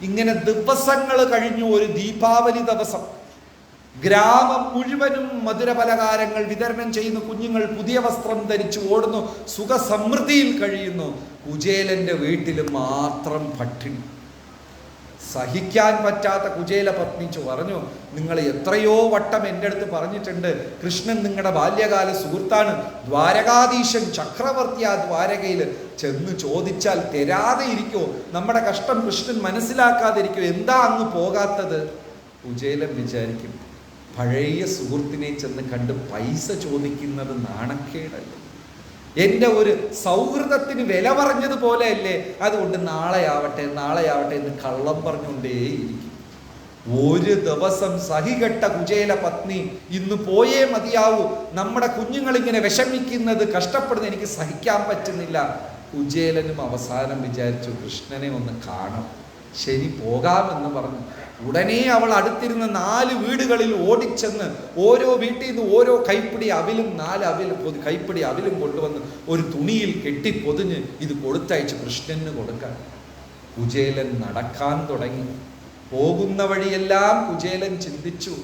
ഇങ്ങനെ ദിവസങ്ങൾ കഴിഞ്ഞു. ഒരു ദീപാവലി ദിവസം ഗ്രാമം മുഴുവനും മധുരപലഹാരങ്ങൾ വിതരണം ചെയ്യുന്നു. കുഞ്ഞുങ്ങൾ പുതിയ വസ്ത്രം ധരിച്ചു ഓടുന്നു, സുഖസമൃദ്ധിയിൽ കഴിയുന്നു. കുചേലന്റെ വീട്ടിൽ മാത്രം പട്ടിണി. സഹിക്കാൻ പറ്റാത്ത കുചേല പത്നി പറഞ്ഞു, നിങ്ങൾ എത്രയോ വട്ടം എൻ്റെ അടുത്ത് പറഞ്ഞിട്ടുണ്ട്, കൃഷ്ണൻ നിങ്ങളുടെ ബാല്യകാല സുഹൃത്താണ്, ദ്വാരകാധീശൻ ചക്രവർത്തിയാ ദ്വാരകയിൽ, ചെന്ന് ചോദിച്ചാൽ തരാതെ ഇരിക്കോ? നമ്മുടെ കഷ്ടം കൃഷ്ണൻ മനസ്സിലാക്കാതിരിക്കോ? എന്താ അങ്ങ് പോകാത്തത്? കുചേലൻ വിചാരിക്കും, പഴയ സുഹൃത്തിനെ ചെന്ന് കണ്ട് പൈസ ചോദിക്കുന്നത് നാണക്കേടല്ലേ, എൻ്റെ ഒരു സൗഹൃദത്തിന് വില പറഞ്ഞതുപോലെ അല്ലേ, അതുകൊണ്ട് നാളെ ആവട്ടെ എന്ന് കള്ളം പറഞ്ഞുകൊണ്ടേയിരിക്കും. ഒരു ദിവസം സഹികെട്ട കുചേല പത്നി, ഇന്ന് പോയേ മതിയാവൂ, നമ്മുടെ കുഞ്ഞുങ്ങളിങ്ങനെ വിഷമിക്കുന്നത്, കഷ്ടപ്പെടുന്നത് എനിക്ക് സഹിക്കാൻ പറ്റുന്നില്ല. കുചേലനും അവസാനം വിചാരിച്ചു, കൃഷ്ണനെ ഒന്ന് കാണാം, ശരി പോകാമെന്ന് പറഞ്ഞു. ഉടനെ അവൾ അടുത്തിരുന്ന 4 വീടുകളിൽ ഓടിച്ചെന്ന് ഓരോ വീട്ടിൽ നിന്ന് ഓരോ കൈപ്പിടി അവിലും 4 കൈപ്പിടി അവിലും കൊണ്ടുവന്ന് ഒരു തുണിയിൽ കെട്ടിപ്പൊതിഞ്ഞ് ഇത് കൊടുത്തയച്ച് കൃഷ്ണന് കൊടുക്കാൻ. കുചേലൻ നടക്കാൻ തുടങ്ങി. പോകുന്ന വഴിയെല്ലാം കുചേലൻ ചിന്തിച്ചു,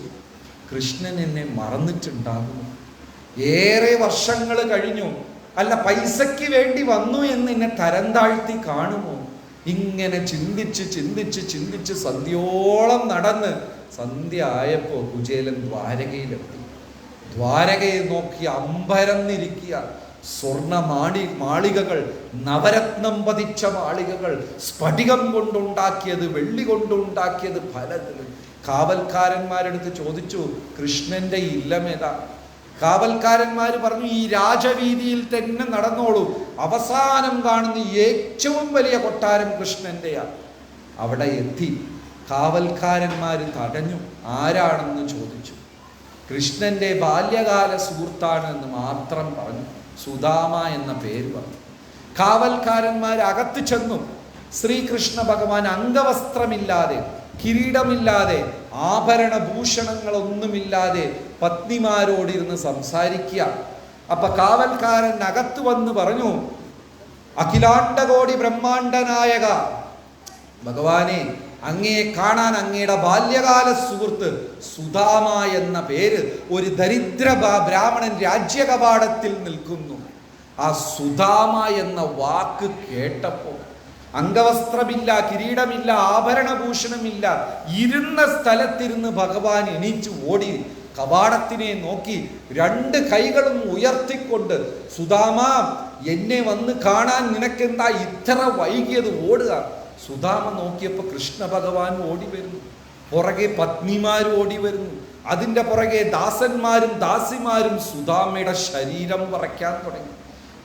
കൃഷ്ണൻ എന്നെ മറന്നിട്ടുണ്ടാകുന്നു, ഏറെ വർഷങ്ങൾ കഴിഞ്ഞു, അല്ല പൈസയ്ക്ക് വേണ്ടി വന്നു എന്ന് എന്നെ തരം താഴ്ത്തി കാണുമോ? ഇങ്ങനെ ചിന്തിച്ച് സന്ധ്യോളം നടന്ന് സന്ധ്യ ആയപ്പോൾ കുചേലൻ ദ്വാരകയിലെത്തി. ദ്വാരകയെ നോക്കി അമ്പരന്നിരിക്കുക. സ്വർണ്ണ മാളികകൾ, നവരത്നം പതിച്ച മാളികകൾ, സ്ഫടികം കൊണ്ടുണ്ടാക്കിയത്, വെള്ളി കൊണ്ടുണ്ടാക്കിയത് പലതിലും. കാവൽക്കാരന്മാരെടുത്ത് ചോദിച്ചു, കൃഷ്ണന്റെ ഇല്ലമേതാ? കാവൽക്കാരന്മാർ പറഞ്ഞു, ഈ രാജവീതിയിൽ തന്നെ നടന്നോളൂ, അവസാനം കാണുന്ന ഏറ്റവും വലിയ കൊട്ടാരം കൃഷ്ണന്റെയാ. അവിടെ എത്തി. കാവൽക്കാരന്മാർ തടഞ്ഞു. ആരാണെന്ന് ചോദിച്ചു. കൃഷ്ണന്റെ ബാല്യകാല സുഹൃത്താണ് എന്ന് മാത്രം പറഞ്ഞു. സുദാമ എന്ന പേര് പറഞ്ഞു. കാവൽക്കാരന്മാർ അകത്ത് ചെന്നു. ശ്രീകൃഷ്ണ ഭഗവാൻ അംഗവസ്ത്രമില്ലാതെ, കിരീടമില്ലാതെ, ആഭരണഭൂഷണങ്ങളൊന്നുമില്ലാതെ പത്നിമാരോടിരുന്ന് സംസാരിക്കുക. അപ്പൊ കാവൽക്കാരൻ അകത്ത് വന്ന് പറഞ്ഞു, അഖിലാണ്ടകോടി ബ്രഹ്മാണ്ഡനായക ഭഗവാനെ, അങ്ങയെ കാണാൻ അങ്ങയുടെ ബാല്യകാല സുഹൃത്ത് സുദാമ എന്ന പേര് ഒരു ദരിദ്ര ബ്രാഹ്മണൻ രാജ്യകവാടത്തിൽ നിൽക്കുന്നു. ആ സുദാമ എന്ന വാക്ക് കേട്ടപ്പോൾ അംഗവസ്ത്രമില്ല, കിരീടമില്ല, ആഭരണഭൂഷണമില്ല, ഇരുന്ന സ്ഥലത്തിരുന്ന് ഭഗവാൻ എണീച്ചു ഓടി കവാടത്തിനെ നോക്കി 2 കൈകളും ഉയർത്തിക്കൊണ്ട്, സുദാമ, എന്നെ വന്ന് കാണാൻ നിനക്കെന്താ ഇത്ര വൈകിയത്? ഓടുക. സുദാമ നോക്കിയപ്പോൾ കൃഷ്ണ ഭഗവാൻ ഓടി വരുന്നു. പുറകെ പത്നിമാരും ഓടി വരുന്നു. അതിൻ്റെ പുറകെ ദാസന്മാരും ദാസിമാരും സുദാമയുടെ ശരീരം വറയ്ക്കാൻ തുടങ്ങി.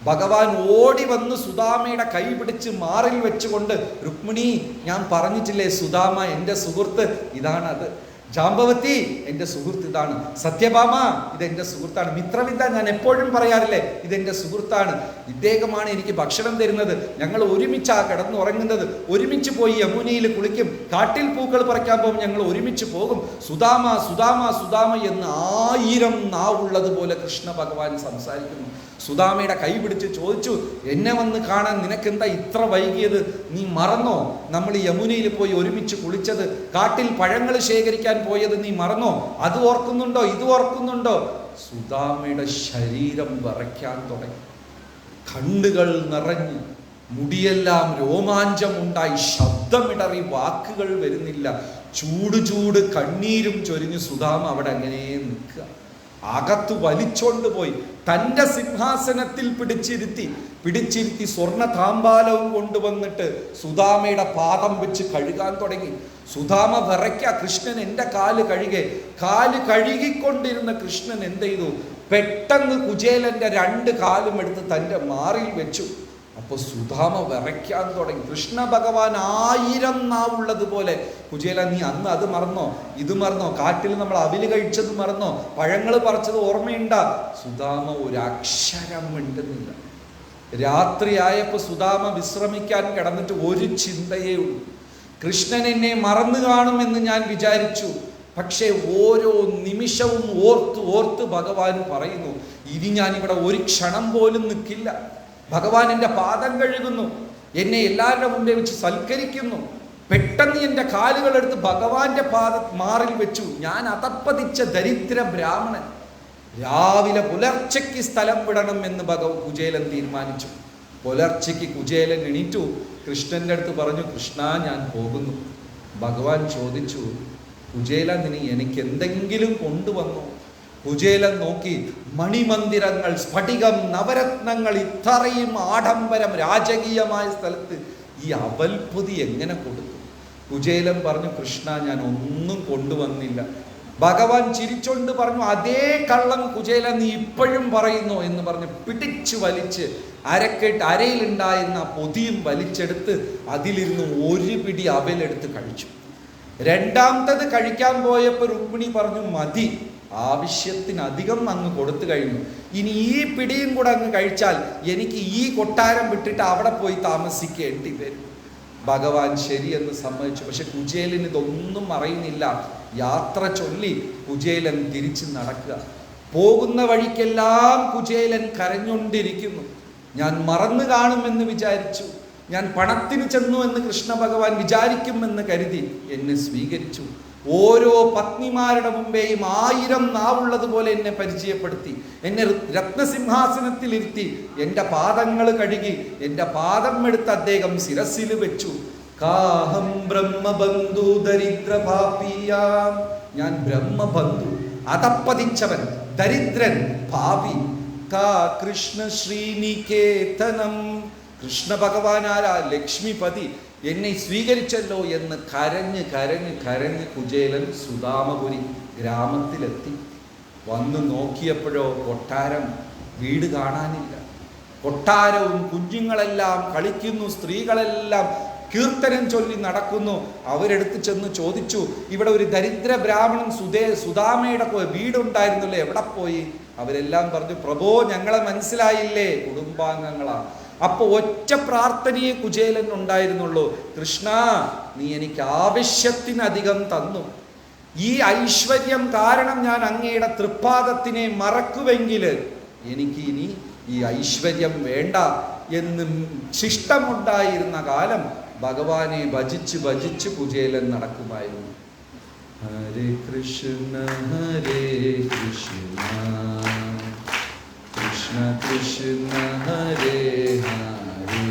ഭഗവാൻ ഓടി വന്ന് സുദാമയുടെ കൈ പിടിച്ച് മാറിൽ വെച്ചുകൊണ്ട്, രുക്മിണി, ഞാൻ പറഞ്ഞിട്ടില്ലേ സുദാമ എൻ്റെ സുഹൃത്ത് ഇതാണത്, ജാമ്പവതി എൻ്റെ സുഹൃത്ത് ഇതാണ്, സത്യഭാമ ഇതെൻ്റെ സുഹൃത്താണ്, മിത്രവിദ്യ ഞാൻ എപ്പോഴും പറയാറില്ലേ ഇതെൻ്റെ സുഹൃത്താണ്, ഇദ്ദേഹമാണ് എനിക്ക് ഭക്ഷണം തരുന്നത്, ഞങ്ങൾ ഒരുമിച്ചാണ് കിടന്നുറങ്ങുന്നത്, ഒരുമിച്ച് പോയി യമുനയിൽ കുളിക്കും, കാട്ടിൽ പൂക്കൾ പറിക്കാൻ പോകും, ഞങ്ങൾ ഒരുമിച്ച് പോകും, സുദാമ സുദാമ സുദാമ എന്ന് 1000 നാവുള്ളതുപോലെ കൃഷ്ണ ഭഗവാൻ സംസാരിക്കുന്നു. സുദാമയുടെ കൈ പിടിച്ച് ചോദിച്ചു, എന്നെ വന്ന് കാണാൻ നിനക്കെന്താ ഇത്ര വൈകിയത്? നീ മറന്നോ നമ്മൾ യമുനയിൽ പോയി ഒരുമിച്ച് കുളിച്ചത്, കാട്ടിൽ പഴങ്ങൾ ശേഖരിക്കാൻ പോയത് നീ മറന്നോ? അത് ഓർക്കുന്നുണ്ടോ? ഇത് ഓർക്കുന്നുണ്ടോ? സുദാമയുടെ ശരീരം വിറയ്ക്കാൻ തുടങ്ങി. കണ്ണുകൾ നിറഞ്ഞു, മുടിയെല്ലാം രോമാഞ്ചമുണ്ടായി, ശബ്ദമിടറി, വാക്കുകൾ വരുന്നില്ല, ചൂട് കണ്ണീരും ചൊരിഞ്ഞ് സുദാമ അവിടെ അങ്ങനെ നിൽക്കുക. അകത്ത് വലിച്ചോണ്ട് പോയി തൻ്റെ സിംഹാസനത്തിൽ പിടിച്ചിരുത്തി സ്വർണ്ണ താമ്പാലവും കൊണ്ടുവന്നിട്ട് സുദാമയുടെ പാദം വെച്ച് കഴുകാൻ തുടങ്ങി. സുദാമ വിറയ്ക്ക, കൃഷ്ണൻ എൻ്റെ കാല് കഴുകിക്കൊണ്ടിരുന്ന കൃഷ്ണൻ എന്ത് ചെയ്തു? പെട്ടെന്ന് കുചേലന്റെ 2 കാലും എടുത്ത് തൻ്റെ മാറിൽ വെച്ചു. അപ്പോൾ സുദാമ വിറയ്ക്കാൻ തുടങ്ങി. കൃഷ്ണ ഭഗവാൻ 1000 നാവുള്ളതുപോലെ, കുചേല നീ അന്ന് അത് മറന്നോ, ഇത് മറന്നോ, കാട്ടിൽ നമ്മൾ അവില് കഴിച്ചത് മറന്നോ, പഴങ്ങൾ പറിച്ചത് ഓർമ്മയുണ്ടാ? സുദാമ ഒരു അക്ഷരം മിണ്ടുന്നില്ല. രാത്രിയായപ്പോൾ സുദാമ വിശ്രമിക്കാൻ കിടന്നിട്ട് ഒരു ചിന്തയേ ഉള്ളൂ, കൃഷ്ണൻ എന്നെ മറന്നു കാണുമെന്ന് ഞാൻ വിചാരിച്ചു. പക്ഷേ ഓരോ നിമിഷവും ഓർത്ത് ഭഗവാൻ പറയുന്നു, ഇനി ഞാനിവിടെ ഒരു ക്ഷണം പോലും നിൽക്കില്ല. ഭഗവാൻ എൻ്റെ പാദം കഴുകുന്നു, എന്നെ എല്ലാവരുടെ മുമ്പേ വെച്ച് സൽക്കരിക്കുന്നു. പെട്ടെന്ന് എൻ്റെ കാലുകളെടുത്ത് ഭഗവാന്റെ മാറിൽ വെച്ചു. ഞാൻ അതപ്പതിച്ച ദരിദ്ര ബ്രാഹ്മണൻ. രാവിലെ പുലർച്ചയ്ക്ക് സ്ഥലം വിടണം എന്ന് കുചേലൻ തീരുമാനിച്ചു. പുലർച്ചയ്ക്ക് കുചേലൻ എണീറ്റു, കൃഷ്ണന്റെ അടുത്ത് പറഞ്ഞു, കൃഷ്ണ ഞാൻ പോകുന്നു. ഭഗവാൻ ചോദിച്ചു, കുചേല നീ എനിക്ക് എന്തെങ്കിലും കൊണ്ടുവന്നോ? കുചേലൻ നോക്കി, മണിമന്ദിരങ്ങൾ, സ്ഫടികം, നവരത്നങ്ങൾ, ഇത്രയും ആഡംബരം രാജകീയമായ സ്ഥലത്ത് ഈ അവൽപ്പൊതി എങ്ങനെ കൊടുത്തു? കുചേലൻ പറഞ്ഞു, കൃഷ്ണ ഞാൻ ഒന്നും കൊണ്ടുവന്നില്ല. ഭഗവാൻ ചിരിച്ചോണ്ട് പറഞ്ഞു, അതേ കള്ളം കുചേലൻ നീ ഇപ്പോഴും പറയുന്നു എന്ന് പറഞ്ഞ് പിടിച്ചു വലിച്ച് അരയിലുണ്ടായിരുന്ന പൊതിയും വലിച്ചെടുത്ത് അതിലിരുന്ന് 1 പിടി അവലെടുത്ത് കഴിച്ചു. രണ്ടാമത്തത് കഴിക്കാൻ പോയപ്പോൾ രുക്മിണി പറഞ്ഞു, മതി, ആവശ്യത്തിനധികം അങ്ങ് കൊടുത്തു കഴിഞ്ഞു, ഇനി ഈ പിടിയും കൂടെ അങ്ങ് കഴിച്ചാൽ എനിക്ക് ഈ കൊട്ടാരം വിട്ടിട്ട് അവിടെ പോയി താമസിക്കേണ്ടി വരും. ഭഗവാൻ ശരിയെന്ന് സമ്മതിച്ചു. പക്ഷെ കുചേലൻ ഇതൊന്നും അറിയുന്നില്ല. യാത്ര ചൊല്ലി കുചേലൻ തിരിച്ച് നടക്കുക. പോകുന്ന വഴിക്കെല്ലാം കുചേലൻ കരഞ്ഞുകൊണ്ടിരിക്കുന്നു. ഞാൻ മറന്നു കാണുമെന്ന് വിചാരിച്ചു, ഞാൻ പണത്തിന് ചെന്നു എന്ന് കൃഷ്ണ ഭഗവാൻ വിചാരിക്കുമെന്ന് കരുതി എന്നെ സ്വീകരിച്ചു. ഓരോ പത്നിമാരുടെ മുമ്പേയും 1000 നാവുള്ളതുപോലെ എന്നെ പരിചയപ്പെടുത്തി, എന്നെ രത്നസിംഹാസനത്തിലിരുത്തി, എൻ്റെ പാദങ്ങൾ കഴുകി, എൻ്റെ പാദം എടുത്ത് അദ്ദേഹം ശിരസിൽ വെച്ചു. കാഹം ബ്രഹ്മബന്ധു ദരിദ്ര പാപിയാം, ഞാൻ ബ്രഹ്മബന്ധു, അതപ്പതിച്ചവൻ, ദരിദ്രൻ, പാപി. കൃഷ്ണ ശ്രീനികേതനം, കൃഷ്ണ ഭഗവാനാരാ ലക്ഷ്മിപതി എന്നെ സ്വീകരിച്ചല്ലോ എന്ന് കരഞ്ഞ് കരഞ്ഞ് കരഞ്ഞ് കുചേലൻ സുദാമപുരി ഗ്രാമത്തിലെത്തി. വന്ന് നോക്കിയപ്പോഴോ കൊട്ടാരം, വീട് കാണാനില്ല. കൊട്ടാരവും കുഞ്ഞുങ്ങളെല്ലാം കളിക്കുന്നു, സ്ത്രീകളെല്ലാം കീർത്തനം ചൊല്ലി നടക്കുന്നു. അവരെടുത്ത് ചെന്ന് ചോദിച്ചു, ഇവിടെ ഒരു ദരിദ്ര ബ്രാഹ്മണൻ സുദാമയുടെ വീടുണ്ടായിരുന്നല്ലോ, എവിടെ പോയി? അവരെല്ലാം പറഞ്ഞു, പ്രഭോ ഞങ്ങളെ മനസ്സിലായില്ലേ, കുടുംബാംഗങ്ങളാ. അപ്പൊ ഒറ്റ പ്രാർത്ഥനയെ കുചേലൻ ഉണ്ടായിരുന്നുള്ളൂ, കൃഷ്ണ നീ എനിക്ക് ആവശ്യത്തിനധികം തന്നു. ഈ ഐശ്വര്യം കാരണം ഞാൻ അങ്ങയുടെ തൃപ്പാദത്തിനെ മറക്കുമെങ്കിൽ എനിക്ക് ഇനി ഈ ഐശ്വര്യം വേണ്ട എന്ന് ശിഷ്ടമുണ്ടായിരുന്ന കാലം ഭഗവാനെ ഭജിച്ച് ഭജിച്ച് കുചേലൻ നടക്കുമായിരുന്നു. ഹരേ കൃഷ്ണ കൃഷ്ണ കൃഷ്ണ ഹരേ ഹരേ,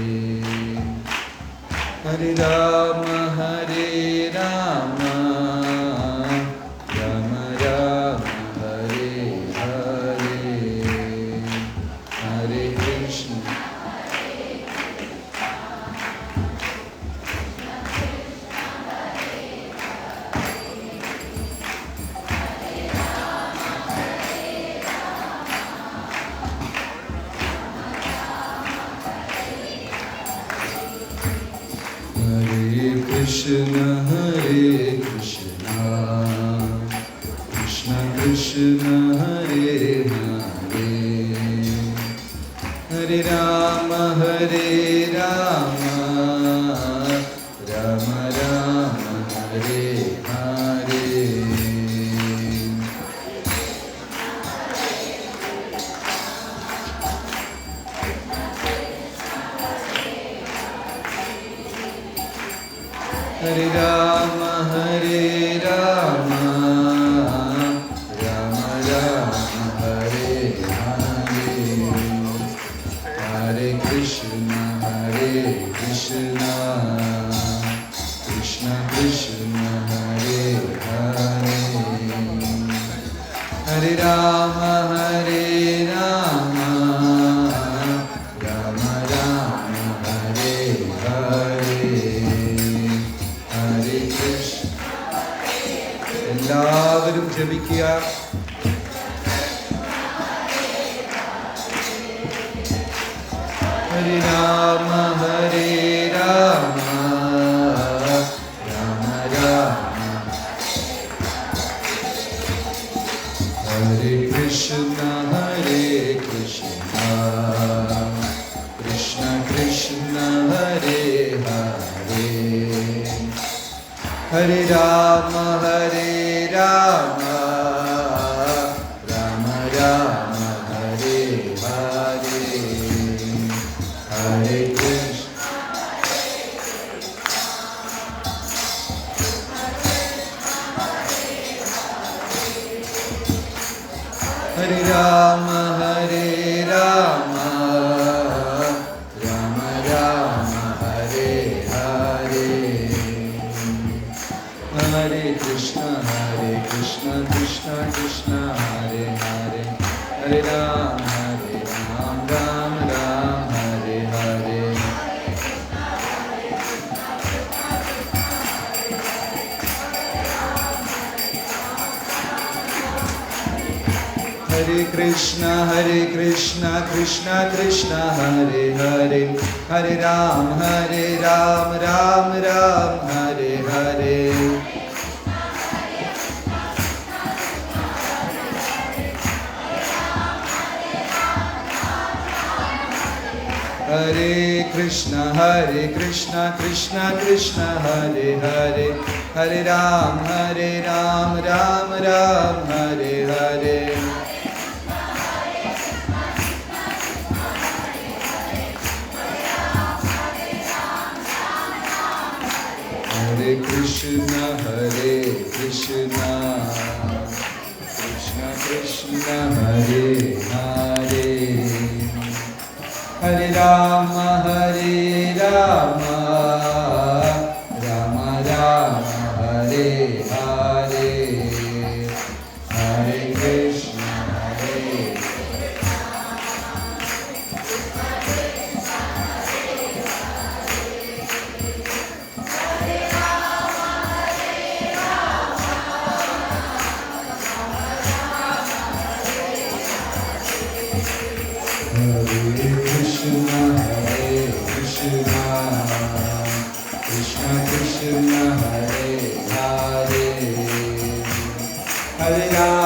ഹരേ രാമ രാമ രാമ രാമ ഹരേ ഹരേ, ഹരേ Krishna Krishna Hare Krishna Krishna Krishna Hare Hare, Hare Rama Rama Rama Hare Hare. Hare Rama Rama Rama Hare Hare, Hare Krishna Krishna Krishna Hare Hare, Hare Rama Rama Rama Hare Hare, Hare Krishna. എല്ലാവരും ജപിക്കുക. ഹരേ രാമ രാമ രാമ, ഹരേ കൃഷ്ണ കൃഷ്ണ കൃഷ്ണ ഹരേ ഹരേ, ഹരേ രാമ രാമ രാമ രാമ ഹരേ ഹരേ, ഹരേ കൃഷ്ണ. ഹരേ രാമ രാമ രാമ രാമ ഹരേ ഹരേ, Hare Krishna Krishna Krishna Hare Hare, Hare Ram Ram Ram Hare Hare. Hare Krishna Krishna Krishna Hare Hare, Hare Ram Ram Ram Hare Hare. Hare Krishna Krishna Krishna Hare Hare, Hare Ram Ram Ram Hare Hare. Hare Krishna Krishna Krishna Hare Hare, Hare Rama Rama Rama Hare Hare, Hare Krishna Krishna Hare Hare Hare Rama